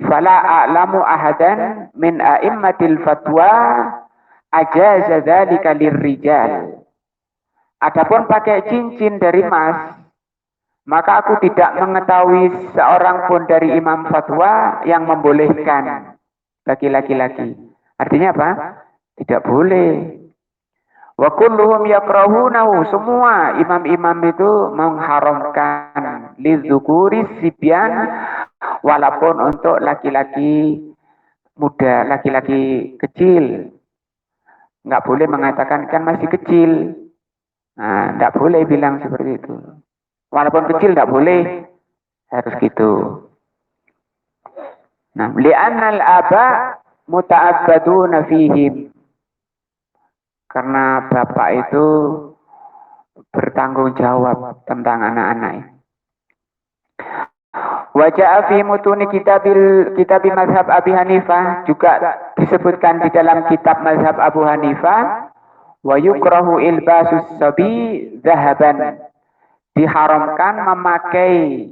fala a'lamu ahadan min a'immatil fatwa ajaza dzalika lirrijal. Adapun pakai cincin dari emas, maka aku tidak mengetahui seorang pun dari imam fatwa yang membolehkan bagi laki-laki. Artinya apa? Tidak boleh. Wa kulluhum yakrahunahu, semua imam-imam itu mengharamkan lidzukuri sibyan, walaupun untuk laki-laki muda, laki-laki kecil. Enggak boleh mengatakan kan masih kecil. Nah, enggak boleh bilang seperti itu. Walaupun kecil enggak boleh, harus gitu. Nah, li'annal aba muta'abbaduna fihim. Karena bapak itu bertanggung jawab tentang anak-anak. Wa ja'a fi mutuni kitabi mazhab Abi Hanifah, juga disebutkan di dalam kitab mazhab Abu Hanifah, wa yukrahu ilbasus sabi zahaban, diharamkan memakai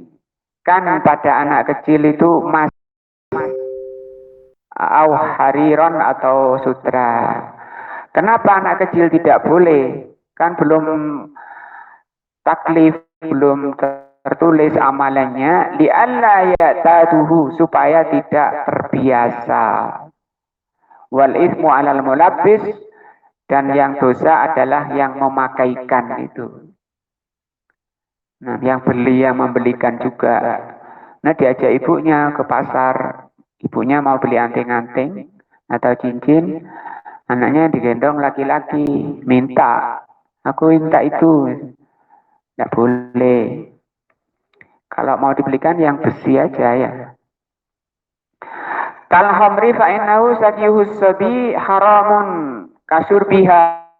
kan pada anak kecil itu emas au hariron atau sutra. Kenapa anak kecil tidak boleh? Kan belum taklif, belum tertulis amalannya. Li'alla ya'taduhu, supaya tidak terbiasa. Wal ismu alal mulabbis, dan yang dosa adalah yang memakaikan itu. Nah, yang beli, yang membelikan juga. Nah, diajak ibunya ke pasar. Ibunya mau beli anting-anting atau cincin. Anaknya digendong laki-laki. Minta. Aku minta itu. Tidak boleh. Kalau mau dibelikan yang besi aja ya. Kal khamri fa'innahu sakiyuhus sabi haramun kasurbiha.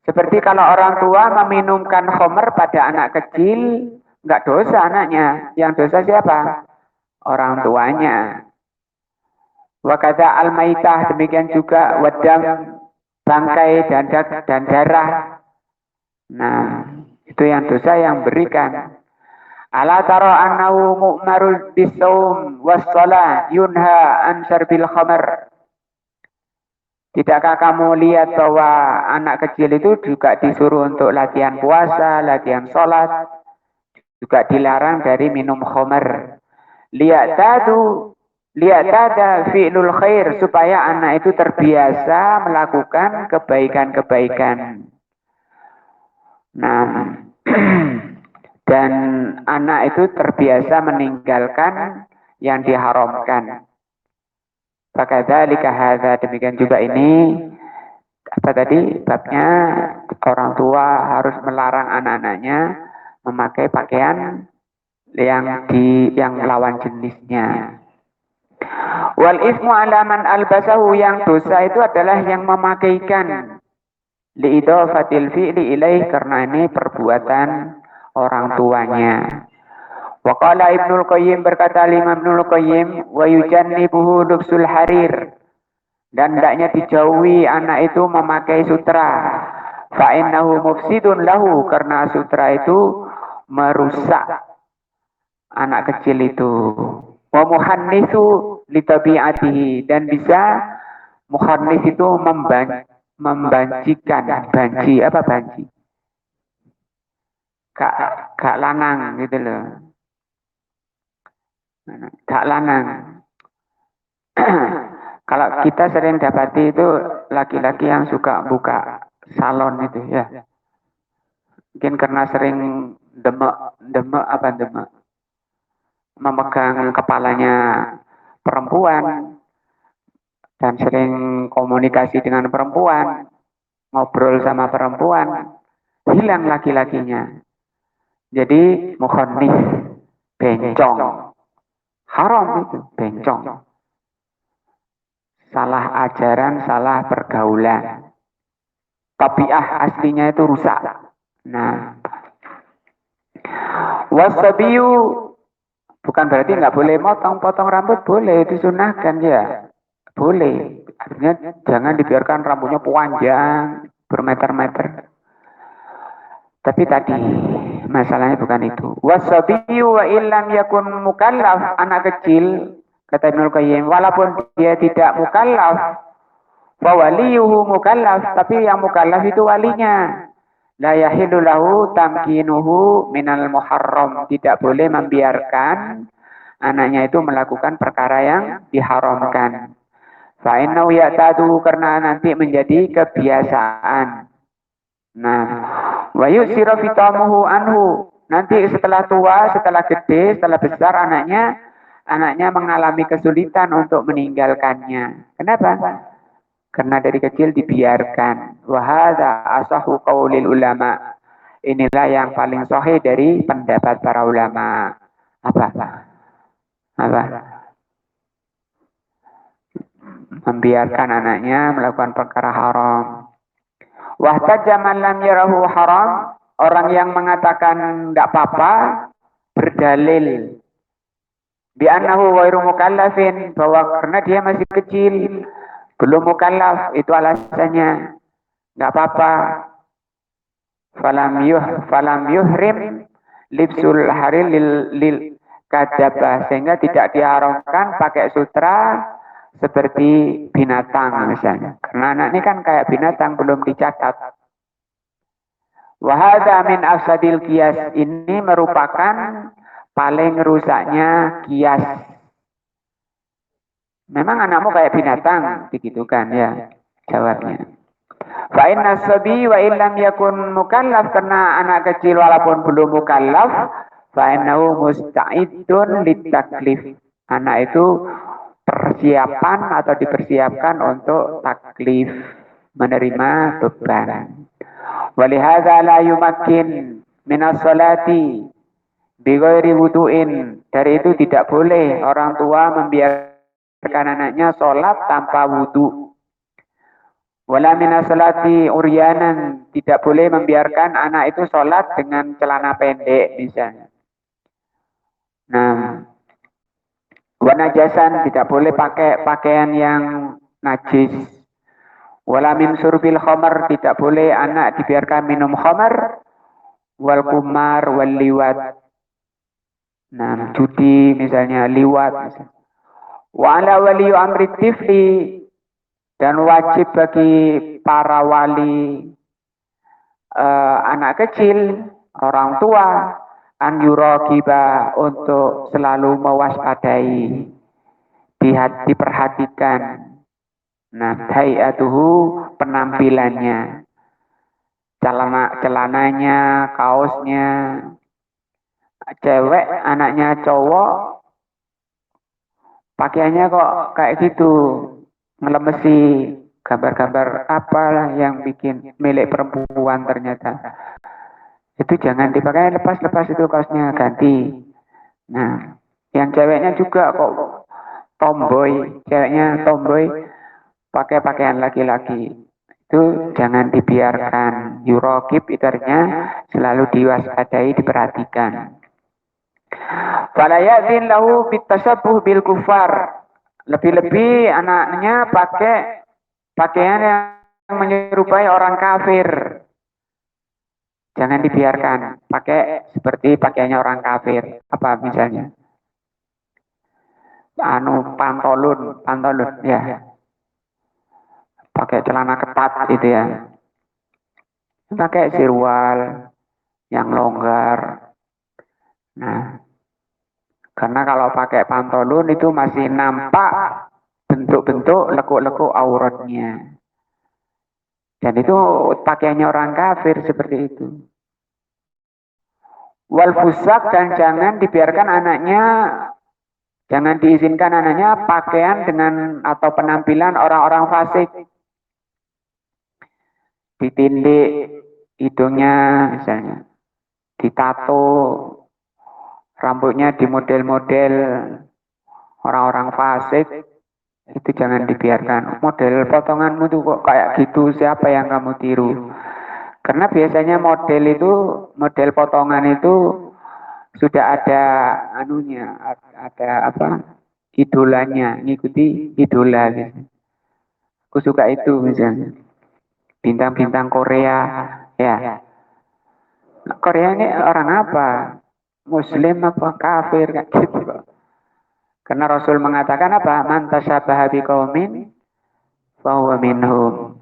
Seperti kalau orang tua meminumkan khamr pada anak kecil, enggak dosa anaknya. Yang dosa siapa? Orang tuanya. Wa kadza al-maitah, demikian juga wadam, bangkai dan darah. Nah, itu yang dosa yang berikan. Ala tara annahu mu'marul bisawm was-shalah yunha an syarbil khamr. Tidakkah kamu lihat bahwa anak kecil itu juga disuruh untuk latihan puasa, latihan sholat, juga dilarang dari minum khamr. Liyatada fi'lul khair, supaya anak itu terbiasa melakukan kebaikan-kebaikan. Nah, dan anak itu terbiasa meninggalkan yang diharamkan. Fakadzalika hadza, demikian juga ini apa tadi babnya, orang tua harus melarang anak-anaknya memakai pakaian yang lawan jenisnya. Wal ismu ala man albasahu, yang dosa itu adalah yang memakaikan. Liidhafatil fi'li ilaih, karena ini perbuatan orang tuanya. Wa qala Ibnul Qayyim, berkata Imam Ibnul Qayyim, wa yujannibuhu lubsul harir, dan hendaknya dijauhi anak itu memakai sutra. Fa innahu mufsidun lahu, karena sutra itu merusak anak kecil itu. Wa muhannitsu li tabi'atihi, dan bisa muhannis itu membancikan. Banci apa banci? Kak lanang gitu loh. Kak lanang. Kalau kita sering dapati itu laki-laki yang suka buka salon itu ya. Mungkin karena sering demek memegang kepalanya perempuan dan sering komunikasi dengan perempuan, ngobrol sama perempuan, hilang laki-lakinya. Jadi mukhonnis, bencong, haram itu, bencong. Salah ajaran, salah pergaulan. Tabiah aslinya itu rusak. Nah, wasabiyu, bukan berarti nggak boleh potong rambut, boleh disunahkan ya, boleh. Artinya jangan dibiarkan rambutnya panjang bermeter-meter. Tapi tadi masalahnya bukan itu. Wasabiyu wa illam yakun mukallaf, anak kecil, kata Ibnul Qayyim, walaupun dia tidak mukallaf, fa waliyuhu mukallaf, tapi yang mukallaf itu walinya. La yahillu lahu tamkinuhu minal muharram, tidak boleh membiarkan anaknya itu melakukan perkara yang diharamkan. Fa innahu ya'tadu, karena nanti menjadi kebiasaan. Nah, wa yusiru fitamuhu anhu, nanti setelah tua, setelah gede, setelah besar anaknya mengalami kesulitan untuk meninggalkannya. Kenapa? Karena dari kecil dibiarkan. Wa hadza asahu qaulil ulama. Inilah yang paling sahih dari pendapat para ulama. Apa? Membiarkan anaknya melakukan perkara haram. Wahtajja man lam yarahu haram, orang yang mengatakan tidak apa-apa berdalil bi annahu ghairu mukallafin, bahwa karena dia masih kecil, belum mukallaf, itu alasannya nggak apa-apa. Falam yuhrim libsul harir lil kadabah, sehingga tidak diharamkan pakai sutra seperti binatang misalnya. Karena anak ini kan kayak binatang, belum dicatat. Wa hadza min afsadil qiyas, ini merupakan paling rusaknya kias. Memang anakmu kayak binatang, begitu kan ya jawabnya. Fa inna sabi wa illam yakun mukallaf, karena anak kecil walaupun belum mukallaf, fa innahu musta'idun litaklif. Anak itu persiapan atau dipersiapkan untuk taklif, menerima beban. Walihadza la yumakkin minas salati bi ghairi wudu'in. Dari itu tidak boleh orang tua membiarkan anaknya sholat tanpa wudu. Wala minas salati uryanan, tidak boleh membiarkan anak itu sholat dengan celana pendek misalnya. Nah, wanajasan, tidak boleh pakai pakaian yang najis. Wala min surbil khamar, tidak boleh anak dibiarkan minum khamar. Wal kumar wal liwat. Nah, judi misalnya, liwat misalnya. Wa ala waliyu amri tifli, dan wajib bagi para wali anak kecil, orang tua, an yuraqiba, untuk selalu mewaspadai, diperhatikan. Nah, hayatuhu, penampilannya, celananya, kaosnya. Cewek, anaknya cowok, pakaiannya kok kayak gitu, ngelemesi, gambar-gambar apalah yang bikin milik perempuan ternyata. Itu jangan dipakai, lepas-lepas itu kaosnya, ganti. Nah, yang ceweknya juga kok tomboy, ceweknya tomboy, pakai pakaian laki-laki, Itu jangan dibiarkan. Yuraqib itu artinya selalu diwaspadai, diperhatikan. Fala ya'zin lahu bitasabbuh bil kufar. Lebih-lebih anaknya pakai pakaian yang menyerupai orang kafir. Jangan dibiarkan pakai seperti pakaiannya orang kafir. Apa misalnya? Pantolun ya. Pakai celana ketat itu ya. Pakai sirwal yang longgar. Nah, karena kalau pakai pantolun itu masih nampak bentuk-bentuk lekuk-lekuk auratnya. Dan itu pakaiannya orang kafir seperti itu. Wal fusak, dan jangan dibiarkan anaknya, jangan diizinkan anaknya pakaian dengan atau penampilan orang-orang fasik. Ditindik hidungnya misalnya, ditato, rambutnya di model-model orang-orang fasik, itu jangan dibiarkan. Model potonganmu tuh kok kayak gitu, siapa yang kamu tiru? Karena biasanya model potongan itu sudah ada anunya, ada apa? Idolanya, ngikuti idola gitu. Aku suka itu misalnya. Bintang-bintang Korea, ya. Korea ini orang apa? Muslim apa kafir kayak gitu. Karena Rasul mengatakan apa? Man tasyabaha biqaumin fahuwa minhum.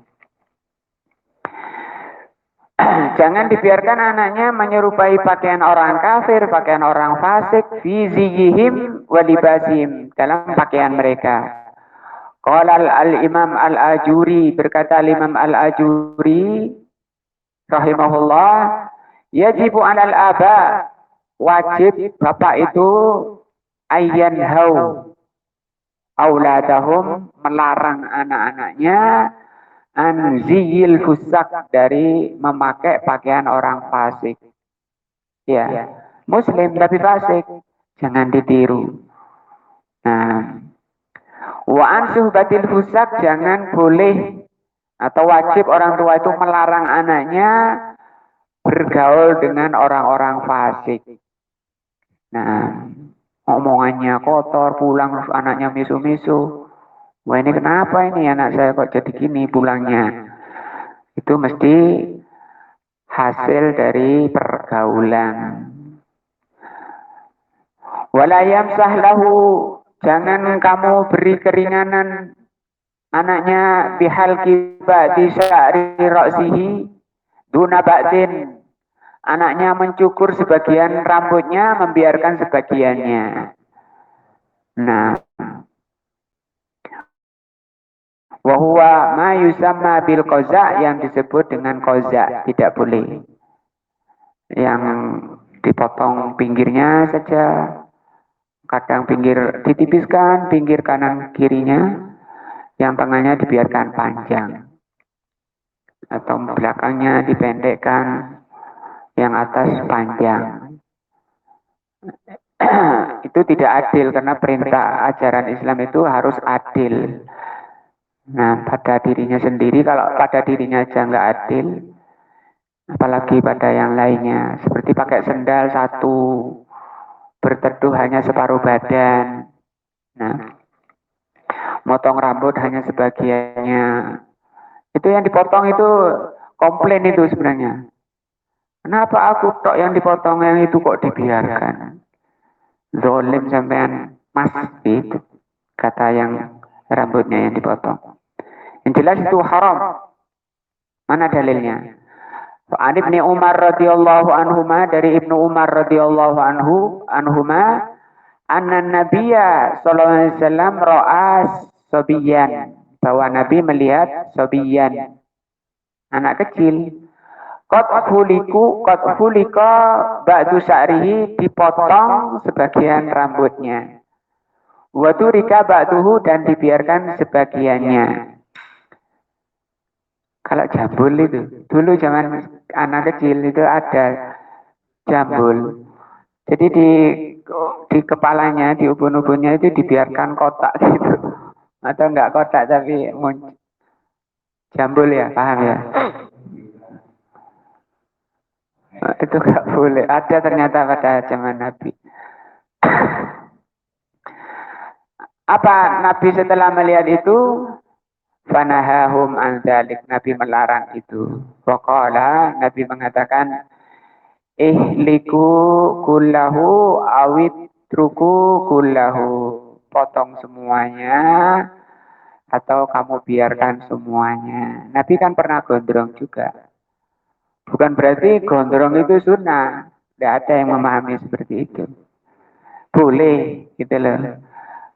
Jangan dibiarkan anaknya menyerupai pakaian orang kafir, pakaian orang fasik, fi ziyihim wa libasihim, dalam pakaian mereka. Qala al-Imam al-Ajuri, berkata Imam al-Ajuri rahimahullah, yajibu 'alal aba, wajib bapak itu ayyan hau auladahum, melarang anak-anaknya anziyil fusak, dari memakai pakaian orang fasik. Ya, muslim tapi fasik, jangan ditiru. Nah, wa ansuhbatil fusak, jangan boleh atau wajib orang tua itu melarang anaknya bergaul dengan orang-orang fasik. Nah, omongannya kotor, pulang terus anaknya misu-misu. Wah, ini kenapa ini anak saya kok jadi gini pulangnya? Itu mesti hasil dari pergaulan. Walayam sahlahu, jangan kamu beri keringanan anaknya bihal kiba di sya'ri ra'sihi duna ba'din. Anaknya mencukur sebagian rambutnya, membiarkan sebagiannya. Nah, wahuwa ma yusamma bil qaza, yang disebut dengan qaza, tidak boleh. Yang dipotong pinggirnya saja, kadang pinggir ditipiskan, pinggir kanan kirinya, yang tengahnya dibiarkan panjang. Atau belakangnya dipendekkan, yang atas panjang. Itu tidak adil, karena perintah ajaran Islam itu harus adil. Nah, pada dirinya sendiri, kalau pada dirinya aja nggak adil, apalagi pada yang lainnya. Seperti pakai sendal satu, berteduh hanya separuh badan. Nah, motong rambut hanya sebagiannya. Itu yang dipotong itu komplain itu sebenarnya. Kenapa aku tok yang dipotong, yang itu kok dibiarkan? Zolim sampean, mas, itu kata yang rambutnya yang dipotong. Yang jelas itu haram. Mana dalilnya? An Ibnu Umar radhiyallahu anhuma, dari Ibnu Umar radhiyallahu anhuma, anna Nabiyya sallallahu alaihi wasallam ra'a sabiyan, bahwa Nabi melihat sabiyan, anak kecil. Qad hulika ba'du sya'rihi, dipotong sebagian rambutnya. Wa turika ba'duhu, dan dibiarkan sebagiannya. Kalau jambul itu, dulu zaman anak kecil itu ada jambul. Jadi di kepalanya, di ubun-ubunnya itu dibiarkan kotak gitu. Atau enggak kotak tapi Jambul ya, paham ya? Itu gak boleh. Ada ternyata pada zaman Nabi. Apa Nabi setelah melihat itu? Fanahahum an dzalik. Nabi melarang itu. Waqala, Nabi mengatakan, ihliku kullahu awit truku kullahu. Potong semuanya atau kamu biarkan semuanya. Nabi kan pernah gondrong juga. Bukan berarti gondrong itu sunnah. Tidak ada yang memahami seperti itu. Boleh, gitu loh.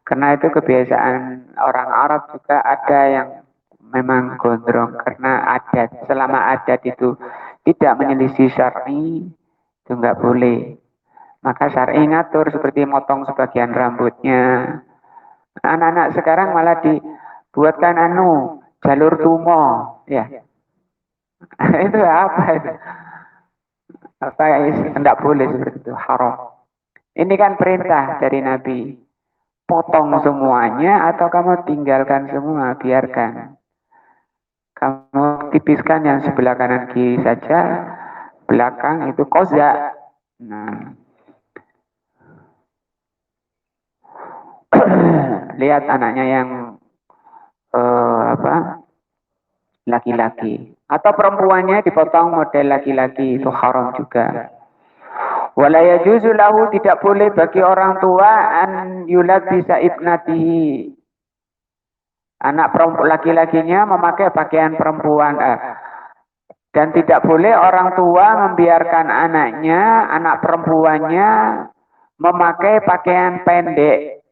Karena itu kebiasaan orang Arab juga ada yang memang gondrong karena adat. Selama adat itu tidak menyelisih syar'i, itu nggak boleh. Maka syar'i ngatur seperti motong sebagian rambutnya. Anak-anak sekarang malah dibuatkan jalur tumo, ya. Itu apa itu? Apa tidak boleh seperti itu, haram. Ini kan perintah dari Nabi. Potong semuanya atau kamu tinggalkan semua, biarkan. Kamu tipiskan yang sebelah kanan kiri saja, belakang itu koza. Nah, lihat anaknya yang laki-laki atau perempuannya dipotong model laki-laki, itu haram juga. Wala yajuzu lahu, tidak boleh bagi orang tua an yulabisa ibnatihi, anak perempuan laki-lakinya memakai pakaian perempuan. Dan tidak boleh orang tua membiarkan anaknya, anak perempuannya memakai pakaian pendek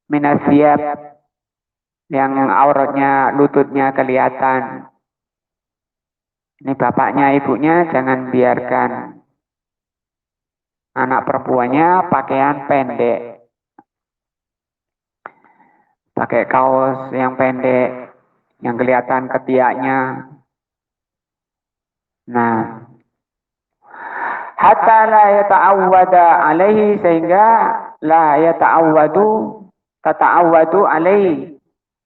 minasiab yang auratnya, lututnya kelihatan. Ini bapaknya, ibunya jangan biarkan anak perempuannya pakaian pendek. Pakai kaos yang pendek, yang kelihatan ketiaknya. Nah, hatta la yata'awwada alaihi, sehingga la tata'awwadu alaihi.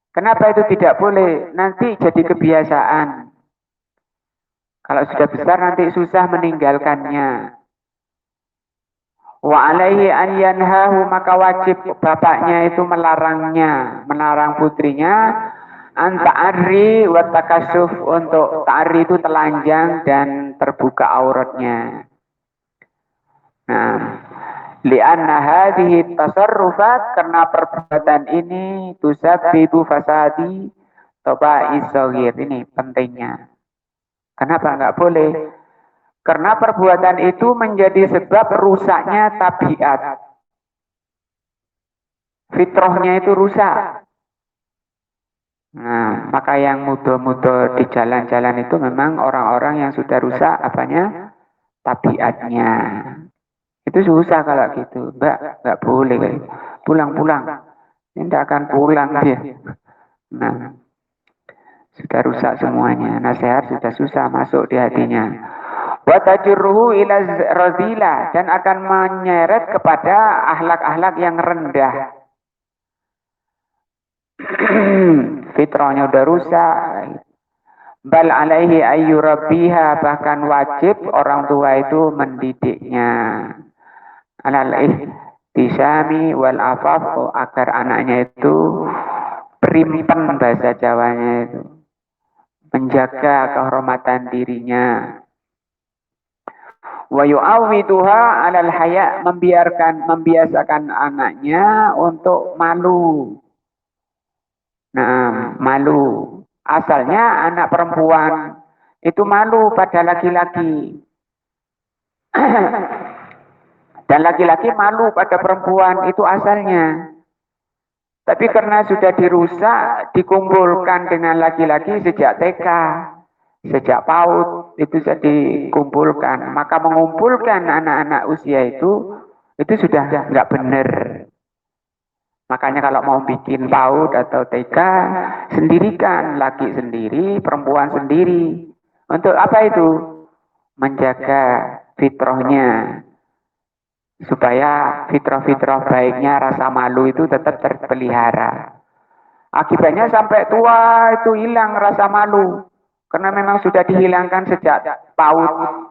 Kenapa itu tidak boleh? Nanti jadi kebiasaan. Kalau sudah besar nanti susah meninggalkannya. Wa alaihi an yanhahu, maka wajib bapaknya itu melarangnya, melarang putrinya an ta'arri wa takasuf, untuk ta'arri itu telanjang dan terbuka auratnya. Nah, li'anna hadhihi tasarrufat, karena perbuatan ini tusabbibu fasadi taba'is shaghir. Ini pentingnya. Kenapa enggak boleh? Karena perbuatan itu menjadi sebab rusaknya tabiat. Fitrahnya itu rusak. Nah, maka yang muda-muda di jalan-jalan itu memang orang-orang yang sudah rusak apanya? Tabiatnya. Itu susah kalau gitu. Enggak boleh. Pulang-pulang. Ini tidak akan pulang dia. Nah, sudah rusak semuanya. Nasihat sudah susah masuk di hatinya. Wa tajruhu ila razila, dan akan menyeret kepada akhlak-akhlak yang rendah. Fitrahnya udah rusak. Bal alaihi ayyurabbiha, bahkan wajib orang tua itu mendidiknya. Alal ihtisami wal afaf, agar anaknya itu primpen, bahasa Jawanya itu, menjaga kehormatan dirinya. Wa yu'awwiduha 'alal haya, membiasakan anaknya untuk malu. Nah, malu. Asalnya anak perempuan itu malu pada laki-laki. Dan laki-laki malu pada perempuan, itu asalnya. Tapi karena sudah dirusak, dikumpulkan dengan laki-laki sejak TK. Sejak PAUD itu sudah dikumpulkan, maka mengumpulkan anak-anak usia itu sudah nggak benar. Makanya kalau mau bikin PAUD atau TK, sendirikan, laki sendiri, perempuan sendiri. Untuk apa itu? Menjaga fitrahnya, supaya fitrah-fitrah baiknya, rasa malu itu tetap terpelihara. Akibatnya sampai tua itu hilang rasa malu. Karena memang sudah dihilangkan sejak PAUD.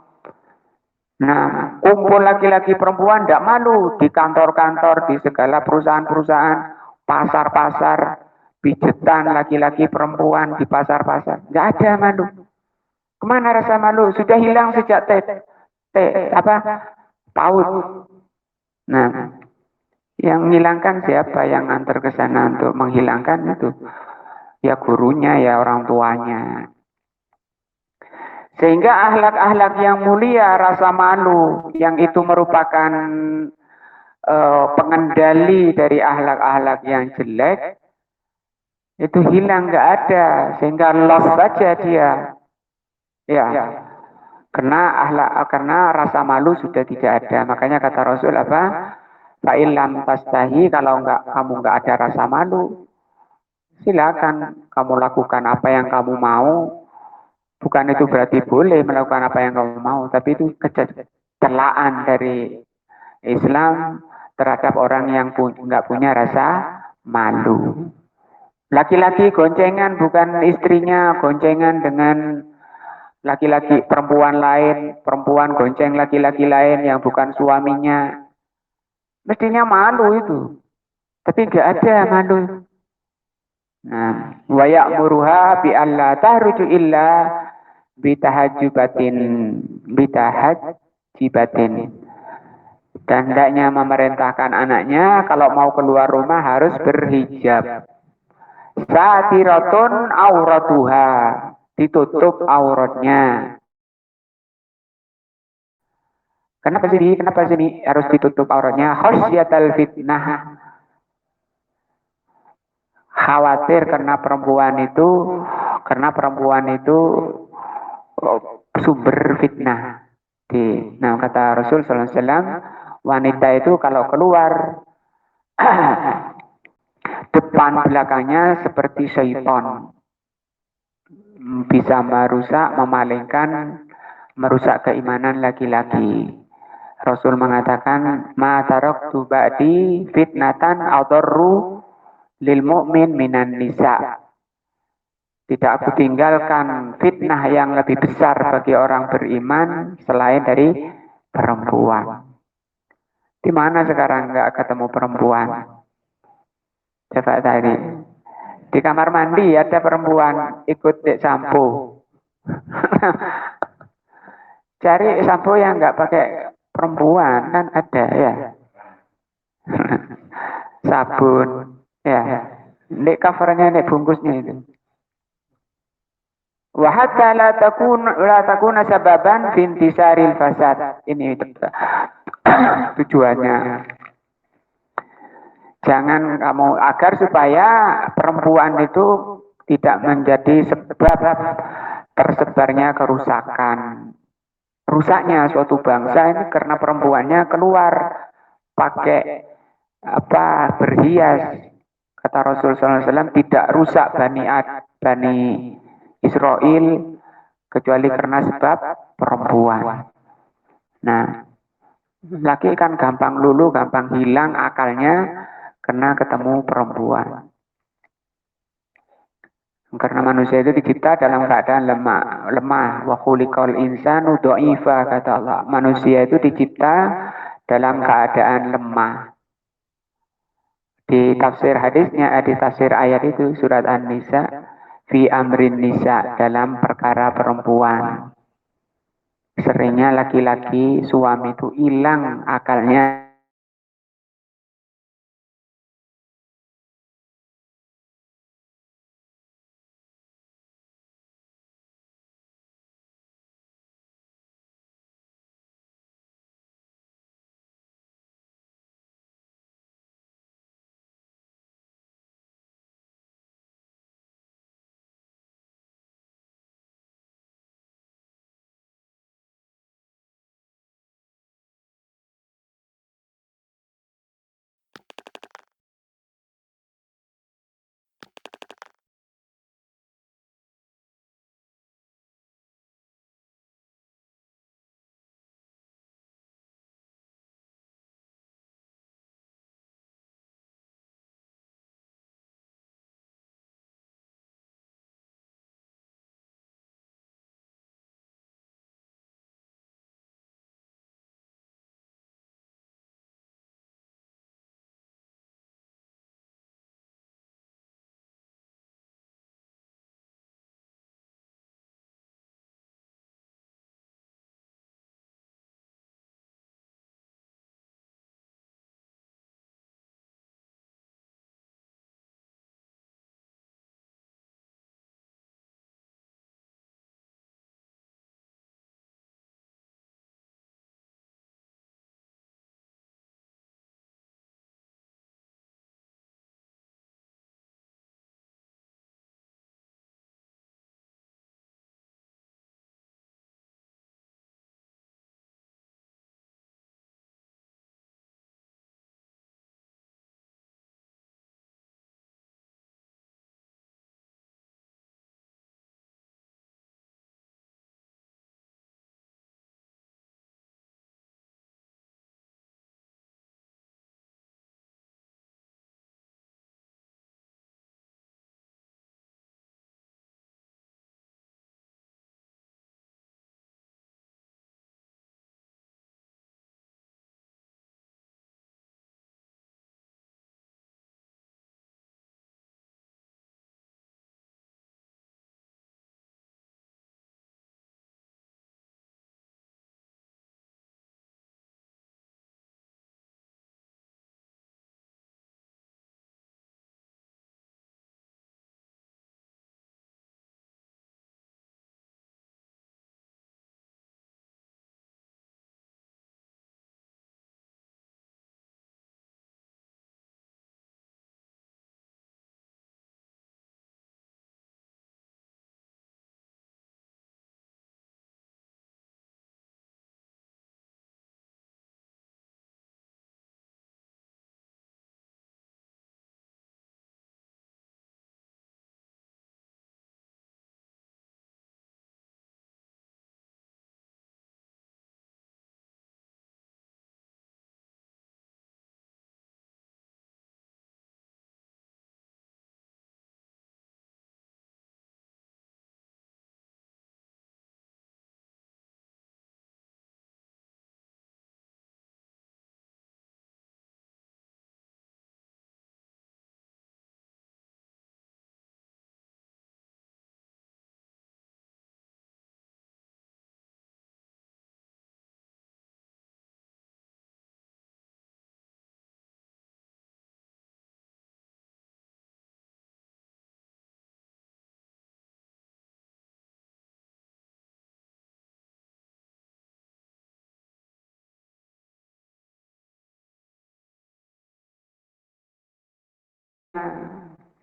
Nah, kumpul laki-laki perempuan tidak malu di kantor-kantor, di segala perusahaan-perusahaan, pasar-pasar, pijetan laki-laki perempuan di pasar-pasar. Tidak ada malu. Kemana rasa malu? Sudah hilang sejak PAUD. Nah, yang menghilangkan siapa yang antar ke sana untuk menghilangkan itu? Ya gurunya, ya orang tuanya. Sehingga akhlak-akhlak yang mulia, rasa malu, yang itu merupakan pengendali dari akhlak-akhlak yang jelek, itu hilang, nggak ada. Sehingga lost saja dia. Ya, karena rasa malu sudah tidak ada. Makanya kata Rasul apa? Fa'ilam tastahi, kalau kamu nggak ada rasa malu, silakan kamu lakukan apa yang kamu mau. Bukan itu berarti boleh melakukan apa yang kamu mau, tapi itu celaan dari Islam terhadap orang yang nggak punya rasa malu. Laki-laki goncengan bukan istrinya, goncengan dengan laki-laki perempuan lain, perempuan gonceng laki-laki lain yang bukan suaminya. Mestinya malu itu, tapi nggak ada malu. Nah, wa ya'muruha bi alla tahruju illa bitahajjubatin bitahajjibatin. Dan hendaknya memerintahkan anaknya kalau mau keluar rumah harus berhijab. Satiratun auratuha, ditutup auratnya. Kenapa sih harus ditutup auratnya? Khosyatal fitnah. Khawatir karena perempuan itu sumber fitnah. Nah kata Rasul SAW, wanita itu kalau keluar depan belakangnya seperti syaitan, bisa memalingkan, merusak keimanan laki-laki. Rasul mengatakan, ma taraktu ba'di fitnatan adarru lil mu'min minan nisa. Tidak aku tinggalkan fitnah yang lebih besar bagi orang beriman selain dari perempuan. Di mana sekarang nggak ketemu perempuan? Coba tadi. Di kamar mandi ada perempuan ikut sampo. Cari sampo yang nggak pakai perempuan kan ada ya. Sabun ya. Ini covernya, ini bungkusnya itu. Wa hatta la takuna sababan fi intisaril fasad. Ini tujuannya. Jangan kamu agar supaya perempuan itu tidak menjadi sebab tersebarnya kerusakan. Rusaknya suatu bangsa ini karena perempuannya keluar pakai berhias. Kata Rasulullah SAW, tidak rusak Bani Israel kecuali karena sebab perempuan. Nah, laki kan gampang lulu, gampang hilang akalnya karena ketemu perempuan. Karena manusia itu dicipta dalam keadaan lemah. Wa khuliqal insanu dha'ifa, kata Allah. Manusia itu dicipta dalam keadaan lemah. Di tafsir hadisnya, di tafsir ayat itu surat An-Nisa, fi amrin nisa, dalam perkara perempuan. Seringnya laki-laki suami itu hilang akalnya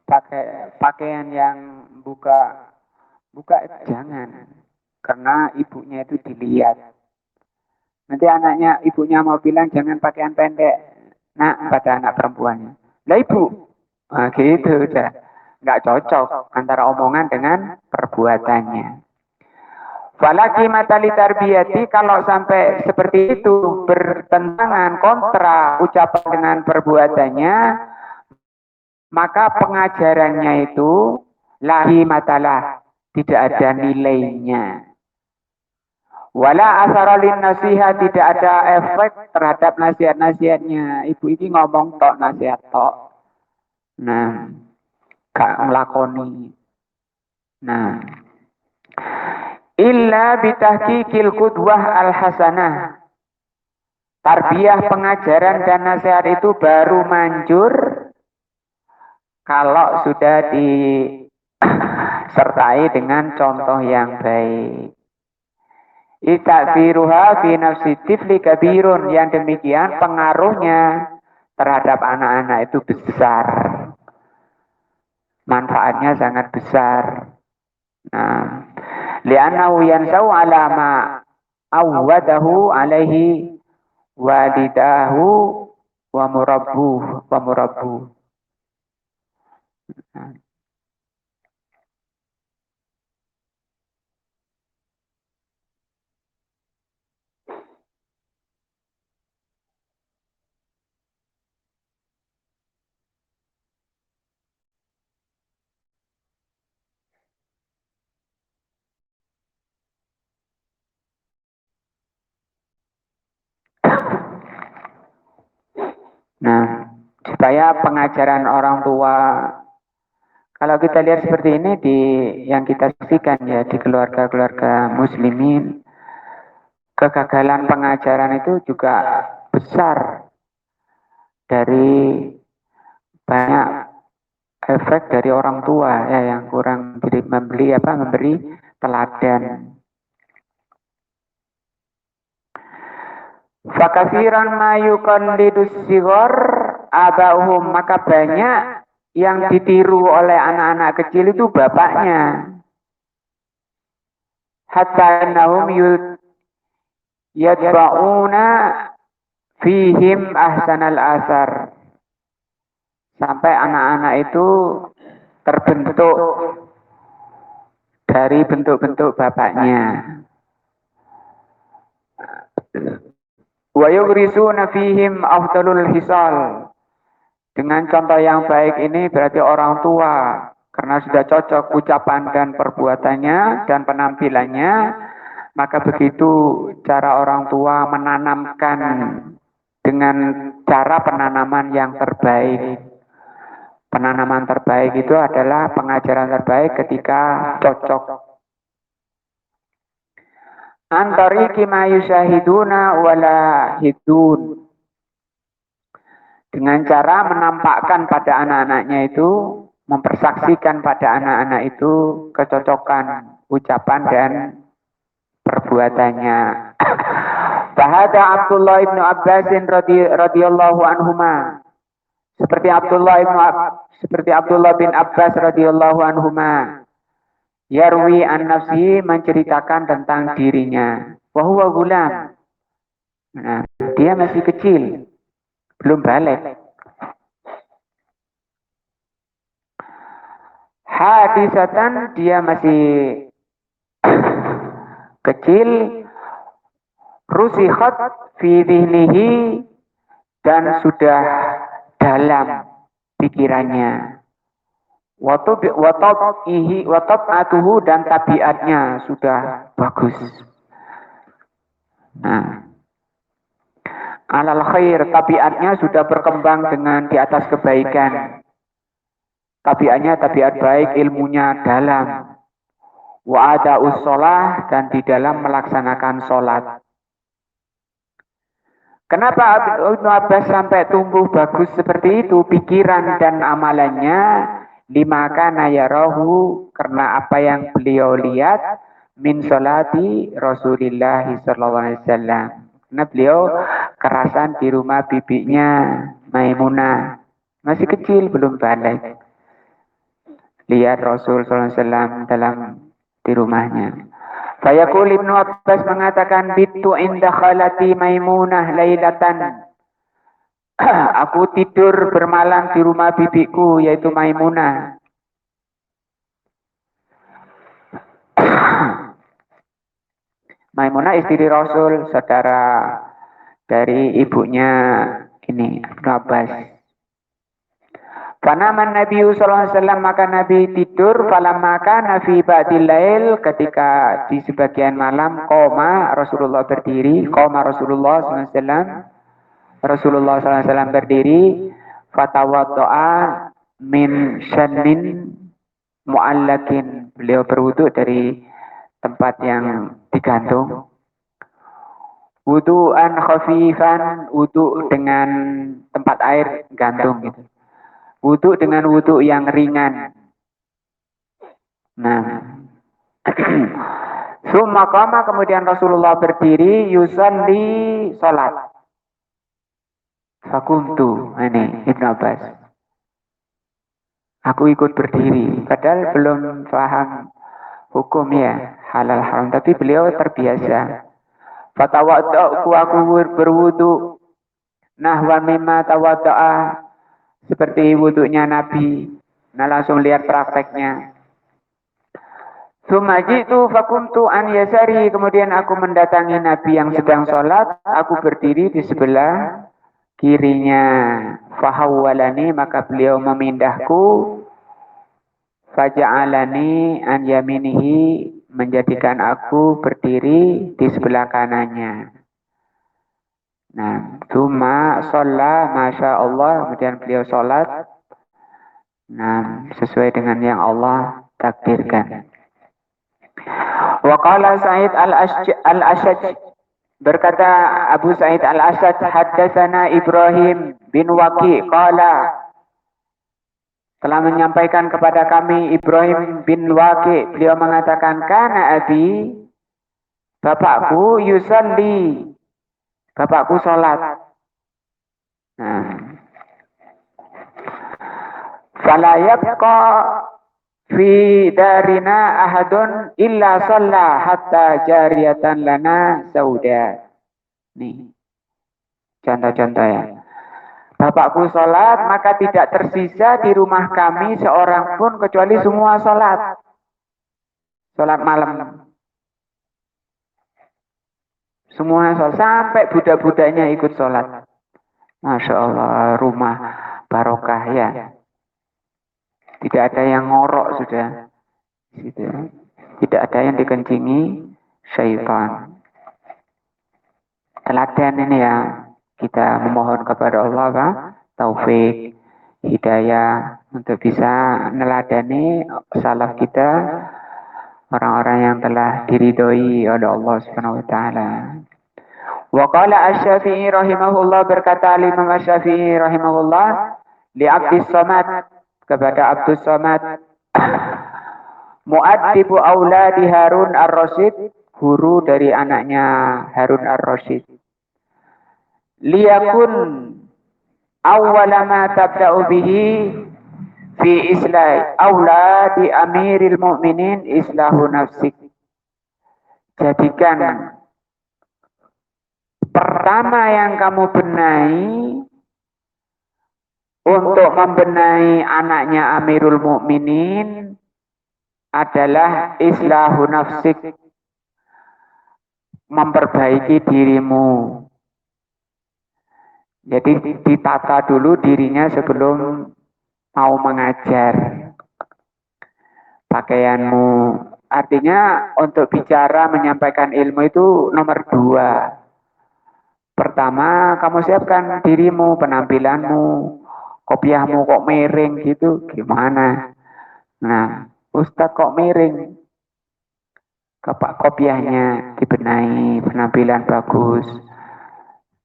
pakai pakaian yang buka jangan, karena ibunya itu dilihat. Nanti ibunya mau bilang jangan pakaian pendek, nak, pada anak perempuannya. Lah ibu, nah, gitu udah, nggak cocok antara omongan dengan perbuatannya. Falaki matali tarbiyati, kalau sampai seperti itu bertentangan kontra ucapan dengan perbuatannya, maka pengajarannya itu lahi matalah, tidak ada nilainya. Wala asaralin nasihat, tidak ada efek terhadap nasihat-nasihatnya. Ibu ini ngomong tok, nasihat tok. Nah, gak ngelakoni. Nah, illa bitahqiqil qudwah al-hasanah. Tarbiyah, pengajaran dan nasihat itu baru manjur kalau sudah disertai dengan contoh yang baik. Itakfiruha fi nafsi tifli kabirun, yang demikian pengaruhnya terhadap anak-anak itu besar. Manfaatnya sangat besar. Nah, li'annahu yansau ala ma awwadahu alaihi walidahu wa murabbuh. Nah, supaya pengajaran orang tua, kalau kita lihat seperti ini yang kita saksikan ya di keluarga-keluarga muslimin, kegagalan pengajaran itu juga besar dari banyak efek dari orang tua ya, yang kurang memberi teladan. Fakasiran mayukan lidus sigor abauhum, maka banyak yang ditiru oleh anak-anak kecil itu bapaknya. Hatta innahum yatba'una fihim ahsanal asar. Sampai anak-anak itu terbentuk dari bentuk-bentuk bapaknya. Wa yughrisuna fihim afdalul hisal. Dengan contoh yang baik ini berarti orang tua, karena sudah cocok ucapan dan perbuatannya dan penampilannya, maka begitu cara orang tua menanamkan dengan cara penanaman yang terbaik. Penanaman terbaik itu adalah pengajaran terbaik ketika cocok. Antariki ma yusyahiduna wala hidun. Dengan cara menampakkan pada anak-anaknya itu, mempersaksikan pada anak-anak itu kecocokan ucapan dan perbuatannya. Bahada Abdullah ibnu Abbas radhiyallahu anhuma. Seperti Abdullah bin Abbas radhiyallahu anhuma. Yarwi an nafsi, menceritakan tentang dirinya. Wa huwa gulam. Nah, dia masih kecil, belum balik. Hadisatan, dia masih kecil. Rusikhat fi dhihnihi, dan sudah dalam pikirannya. Watab'atuhu, dan tabiatnya sudah bagus. Nah, alal khair, tabiatnya sudah berkembang dengan di atas kebaikan. Tabiatnya tabiat baik, ilmunya dalam. Wa ada'us sholah, dan di dalam melaksanakan sholat. Kenapa Ibnu Abbas sampai tumbuh bagus seperti itu pikiran dan amalannya? Lima kana yarahu, karena apa yang beliau lihat min sholati Rasulillah sallallahu alaihi wasallam. Karena beliau kerasan di rumah bibinya Maimunah. Masih kecil, belum balik. Lihat Rasul SAW dalam di rumahnya. Fayaqul Ibnu Abbas mengatakan, bitu inda khalati Maimunah lailatan. Aku tidur bermalam di rumah bibiku, yaitu Maimunah. Maimunah istri Rasul, saudara dari ibunya ini Ibnu Abbas. Panaman Nabi sallallahu alaihi wasallam, maka Nabi tidur falamma kana fi ba'dil lail, ketika di sebagian malam qoma Rasulullah berdiri, qoma Rasulullah sallallahu alaihi wasallam, Rasulullah sallallahu alaihi wasallam berdiri, fatawaddoa min shannin mu'allakin, beliau berwudu dari tempat yang digantung. Wudu'an khafifan, wudu dengan tempat air gantung gitu. Wudu dengan wudu yang ringan. Nah, summa qama, kemudian Rasulullah berdiri, yusalli salat. Fakuntu, ini Ibnu Abbas. Aku ikut berdiri, padahal belum paham hukum ya, halal haram, tapi beliau terbiasa. Fatawadda'ku, aku berwudu, nahwa mimma tawadda'a, seperti wudunya Nabi. Nah, langsung lihat prakteknya. Sumajitu fakuntu an yasari, kemudian aku mendatangi Nabi yang sedang sholat, aku berdiri di sebelah kirinya. Fahawwalani, maka beliau memindahku. Faja'alani an yaminihi, menjadikan aku berdiri di sebelah kanannya. Nah, cuma sholat, masya Allah, kemudian beliau sholat. Nah, sesuai dengan yang Allah takdirkan. Wa qala Sa'id al-Ashaj, berkata Abu Sa'id al-Ashaj, haddatsana Ibrahim bin Waqi qala, telah menyampaikan kepada kami Ibrahim bin Waqi, beliau mengatakan, kana abi, bapakku, yusalli, bapakku sholat. Nah, fala yabqa fi darina ahadun illa shalla hatta jariyatan lana sauda. Nih, contoh-contoh ya. Bapakku sholat, maka tidak tersisa di rumah kami seorang pun kecuali semua sholat. Sholat malam. Semua sholat, sampai budak-budaknya ikut sholat. Masya Allah, rumah barokah ya. Tidak ada yang ngorok sudah. Tidak ada yang dikencingi syaitan. Teladan ini ya, kita memohon kepada Allah, Pak, taufik, hidayah, untuk bisa meneladani salaf kita, orang-orang yang telah diridhoi oleh Allah Subhanahu wa taala. Wa qala Asy-Syafi'i rahimahullah, berkata Imam Asy-Syafi'i rahimahullah, li Abdus Samad, kepada Abdus Samad, muaddibu auladi Harun ar-Rasyid, guru dari anaknya Harun ar-Rasyid. Liyakun awwala ma tabda'u bihi fi islahi auladi amiril mu'minin islahu nafsik. Jadikan pertama yang kamu benahi untuk membenahi anaknya Amirul Mukminin adalah islahu nafsik, memperbaiki dirimu. Jadi ditata dulu dirinya sebelum mau mengajar. Pakaianmu, artinya untuk bicara menyampaikan ilmu itu nomor 2. Pertama, kamu siapkan dirimu, penampilanmu. Kopiahmu kok miring gitu, gimana? Nah, Ustadz kok miring? Kopiahnya dibenahi, penampilan bagus.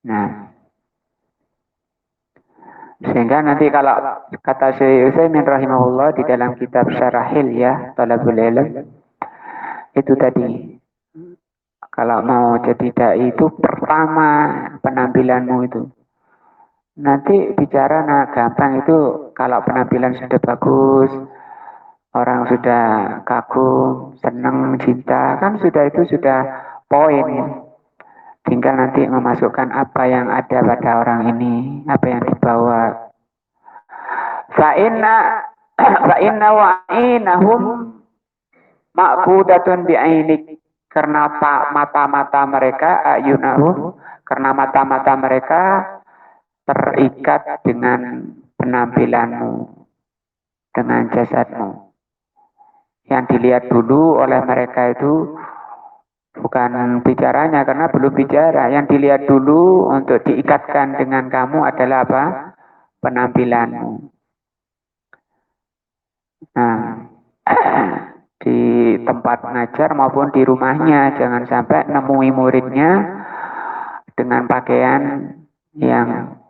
Nah, sehingga nanti kalau kata Syekh Utsaimin rahimahullah di dalam kitab Syarah Hilyah Thalabul Ilm, itu tadi, kalau mau jadi dai itu pertama penampilanmu itu. Nanti bicara gampang itu kalau penampilan sudah bagus, orang sudah kagum, senang, cinta, kan sudah poin. Tinggal nanti memasukkan apa yang ada pada orang ini, apa yang dibawa. Fa'inna fa'inna wa'inahum ma'kudatun bi'ainik. Karena mata-mata mereka, ayunahum, karena mata-mata mereka terikat dengan penampilanmu, dengan jasadmu. Yang dilihat dulu oleh mereka itu bukan bicaranya, karena belum bicara. Yang dilihat dulu untuk diikatkan dengan kamu adalah apa? Penampilanmu. Nah, di tempat ngajar maupun di rumahnya, jangan sampai nemui muridnya dengan pakaian yang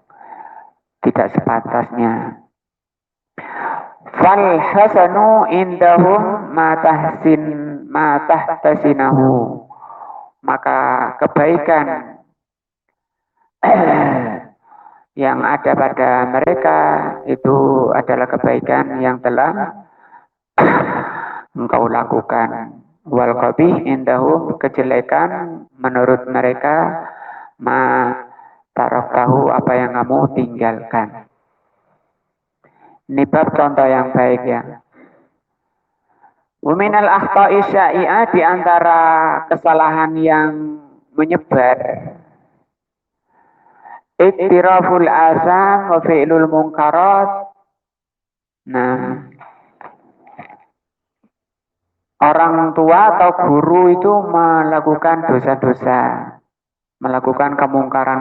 tidak sepatasnya. Fal hasanu indahum ma tahtasinahu. Maka kebaikan yang ada pada mereka itu adalah kebaikan yang telah engkau lakukan. Wal qabih indahum, kejelekan menurut mereka ma taraktahu, apa yang kamu tinggalkan. Ini bab contoh yang baik ya. Waminal akhta'i syai'ah, di antara kesalahan yang menyebar, iktiraful azam wa fi'lul munkarat. Nah, orang tua atau guru itu melakukan dosa-dosa, melakukan kemungkaran.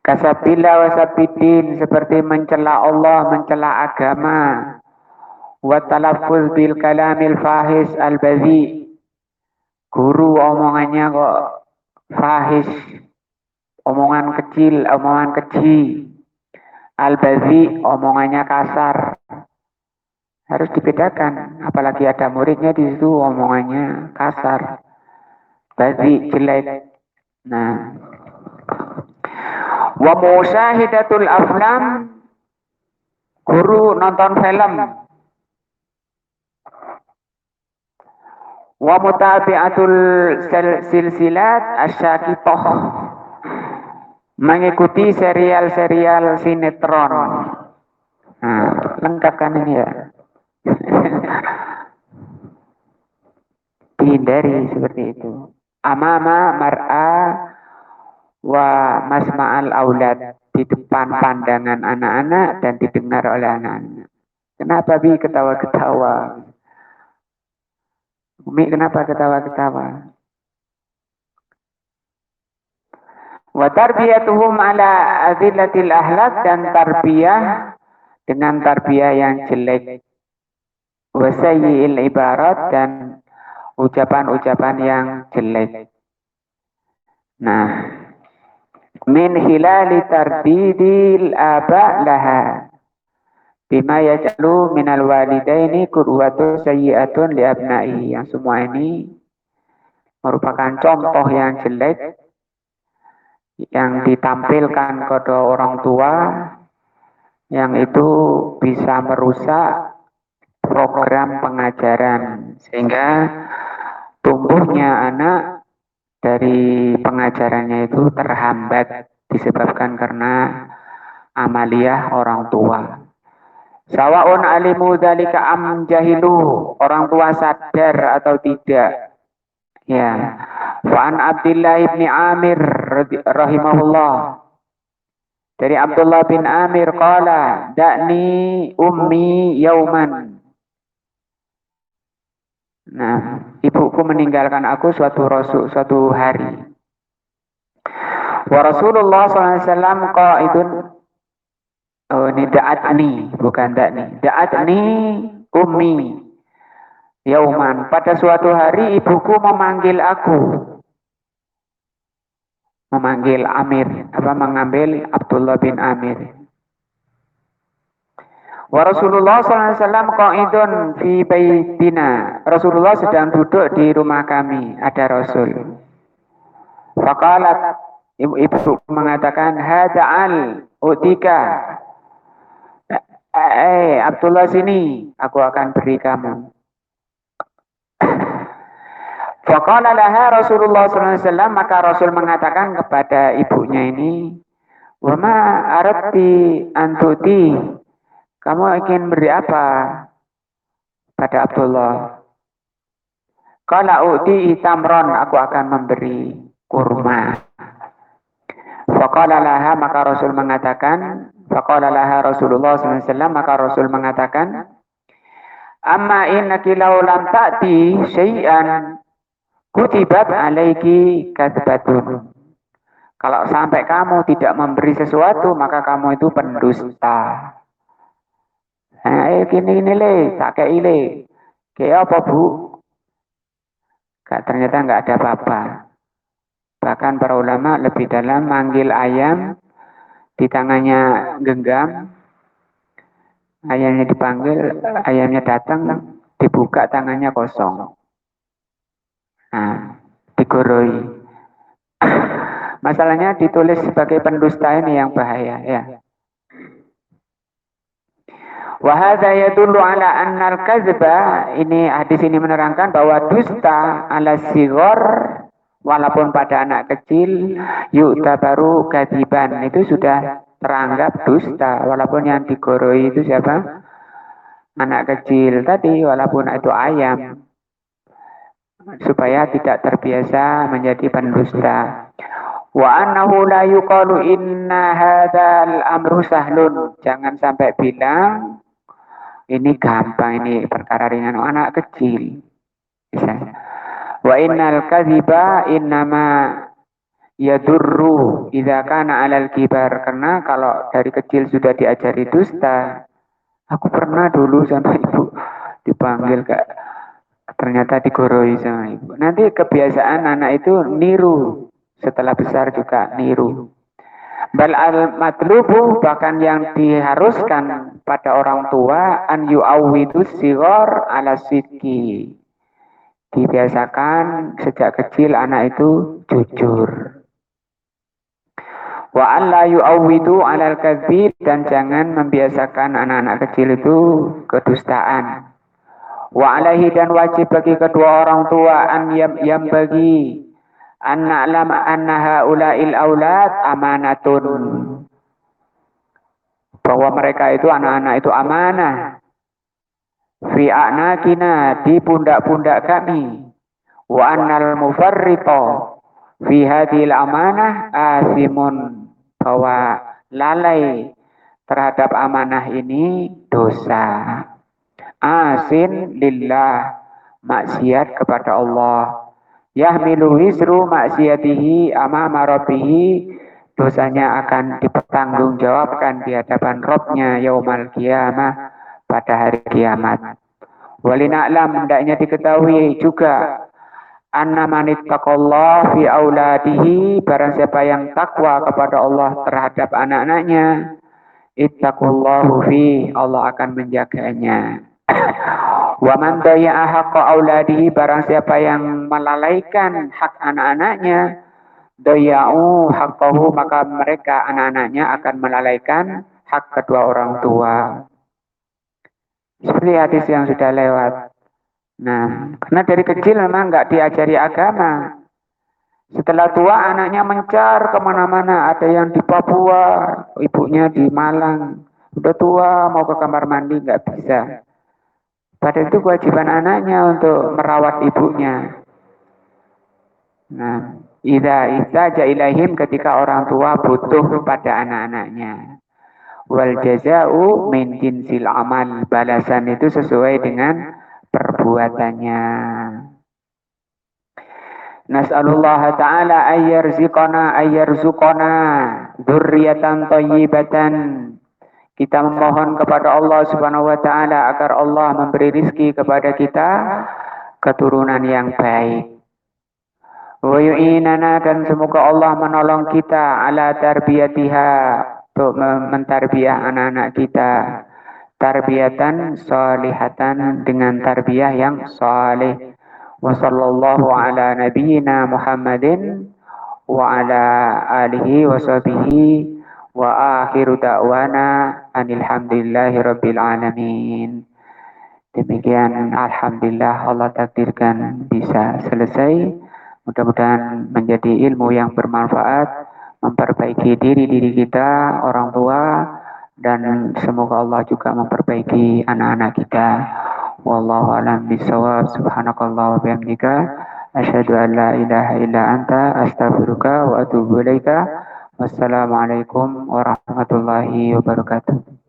Kasabila wasabidin, seperti mencela Allah, mencela agama. Wa talaffuz bil kalamil fahis al-badhi. Guru omongannya kok fahis, omongan kecil, omongan keji. Al-badhi, omongannya kasar. Harus dibedakan, apalagi ada muridnya di situ omongannya kasar. Badhi, jelek. Nah, wa musyahidatul aflam, guru nonton film. Wa mutabi'atul silsilat asyakitoh, mengikuti serial-serial sinetron. Nah, lengkap kan ini ya. Dihindari seperti itu. Amama mar'a wa masma'al aulad, di depan pandangan anak-anak dan didengar oleh anak-anak. Kenapa Bi ketawa-ketawa? Umi kenapa ketawa-ketawa? Wa tarbiyatuhum ala azillatil ahlak, dan tarbiyah dengan tarbiyah yang jelek. Wa sayyi'il ibarat, dan ucapan-ucapan yang jelek. Nah, min hilali tardidil aba laha bima yaj'alu minal walidaini qudwatun sayyi'atun li abna'i. Yang semua ini merupakan contoh yang jelek yang ditampilkan kepada orang tua, yang itu bisa merusak program pengajaran, sehingga tumbuhnya anak dari pengajarannya itu terhambat disebabkan karena amaliyah orang tua. Sawa'un alimu dzalika am jahilu, orang tua sadar atau tidak. Ya. Wa an Abdullah bin Amir rahimahullah, dari Abdullah bin Amir qala da'ni ummi yauman. Nah, ibuku meninggalkan aku suatu hari. Wa Rasulullah SAW qaidun. Oh, ini da'atni, bukan da'ni. Da'atni ummi yauman. Pada suatu hari ibuku memanggil aku. Memanggil Amir, mengambil Abdullah bin Amir. Wa Rasulullah SAW qaidun fi baitina. Rasulullah sedang duduk di rumah kami, ada Rasul. Faqalat, Ibu mengatakan, hada'al utika. Abdullah sini, aku akan beri kamu. Faqala laha Rasulullah SAW, maka Rasul mengatakan kepada ibunya ini, wa ma aradti antuti, kamu ingin beri apa pada Abdullah? Qala uti tamron, aku akan memberi kurma. Faqala laha, maka Rasul mengatakan, faqala laha Rasulullah SAW, maka Rasul mengatakan, amma innaki law lam ta'ti syai'an kutibat alaiki katsbatun. Kalau sampai kamu tidak memberi sesuatu, maka kamu itu pendusta. Gini le, tak kayak ile. Kayak apa bu? Ternyata nggak ada apa-apa. Bahkan para ulama lebih dalam manggil ayam, di tangannya genggam, ayamnya dipanggil, ayamnya datang, dibuka tangannya kosong. Nah, digoroi. Masalahnya ditulis sebagai pendusta ini yang bahaya ya. Wa hadza yadullu ala anna al-kadzba, ini hadis ini menerangkan bahwa dusta ala sighar, walaupun pada anak kecil, yu'tabaru kadziban, itu sudah teranggap dusta, walaupun yang digoroi itu siapa? Anak kecil tadi, walaupun itu ayam, supaya tidak terbiasa menjadi pendusta. Wa annahu la yuqalu inna hadzal amru sahlun, jangan sampai bilang ini gampang, ini perkara ringan anak kecil. Bisa. Wa innal kadhiba innama yadurru idza kana 'alal kibar, karena kalau dari kecil sudah diajari dusta. Aku pernah dulu sama ibu dipanggil ternyata digoroi sama ibu. Nanti kebiasaan anak itu niru. Setelah besar juga niru. Bal al-matlubu, bahkan yang diharuskan pada orang tua, an yu'awwidu sighar ala sidqi. Dibiasakan sejak kecil anak itu jujur. Wa an la yu'awwidu ala al-kadzib, dan jangan membiasakan anak-anak kecil itu kedustaan. Wa alaihi, dan wajib bagi kedua orang tua, an yang bagi anna lama anna haula'il aulad amanatun, bahwa mereka itu anak-anak itu amanah, fi a'naqina, di pundak-pundak kami, wa annal mufarrita fi hadhil amanah asimun, bahwa lalai terhadap amanah ini dosa, asin lillah, maksiat kepada Allah, yahmilu wisru maksiatihi amama rabbihi, dosanya akan dipertanggungjawabkan di hadapan Rabbnya yaumal qiyamah, pada hari kiamat. Walina'lam, hendaknya diketahui juga, anna manittaqallah fi auladihi, barang siapa yang takwa kepada Allah terhadap anak-anaknya, ittaqullahu fi, Allah akan menjaganya. Wa man daya'a haqqa auladihi, barang siapa yang melalaikan hak anak-anaknya, daya'u haqqahu, maka mereka anak-anaknya akan melalaikan hak kedua orang tua. Seperti hadis yang sudah lewat. Nah, karena dari kecil memang nggak diajari agama. Setelah tua anaknya mencar kemana-mana, ada yang di Papua, ibunya di Malang. Udah tua mau ke kamar mandi nggak bisa. Padahal itu kewajiban anaknya untuk merawat ibunya. Nah, idza ihtaja ilaihim, ketika orang tua butuh pada anak-anaknya. Wal jaza'u min jinsil amal, balasan itu sesuai dengan perbuatannya. Nas'alullah ta'ala ayyarzuqana dzurriatan thayyibatan. Kita memohon kepada Allah Subhanahu wa taala agar Allah memberi rizki kepada kita keturunan yang baik. Wa yu'inana, dan semoga Allah menolong kita ala tarbiyatiha, untuk mentarbiyah anak-anak kita, tarbiyatan salihatan, dengan tarbiyah yang saleh. Wa sallallahu ala nabiyyina Muhammadin wa ala alihi wa sahbihi wa akhiru da'wana anilhamdulillahi rabbil alamin. Demikian alhamdulillah Allah takdirkan bisa selesai. Mudah-mudahan menjadi ilmu yang bermanfaat, memperbaiki diri kita, orang tua, dan semoga Allah juga memperbaiki anak-anak kita. Wallahu a'lam bishawab. Subhanakallah wa bihamdika asyhadu an la ilaha illa anta astaghfiruka wa atubu ilaika. Wassalamualaikum warahmatullahi wabarakatuh.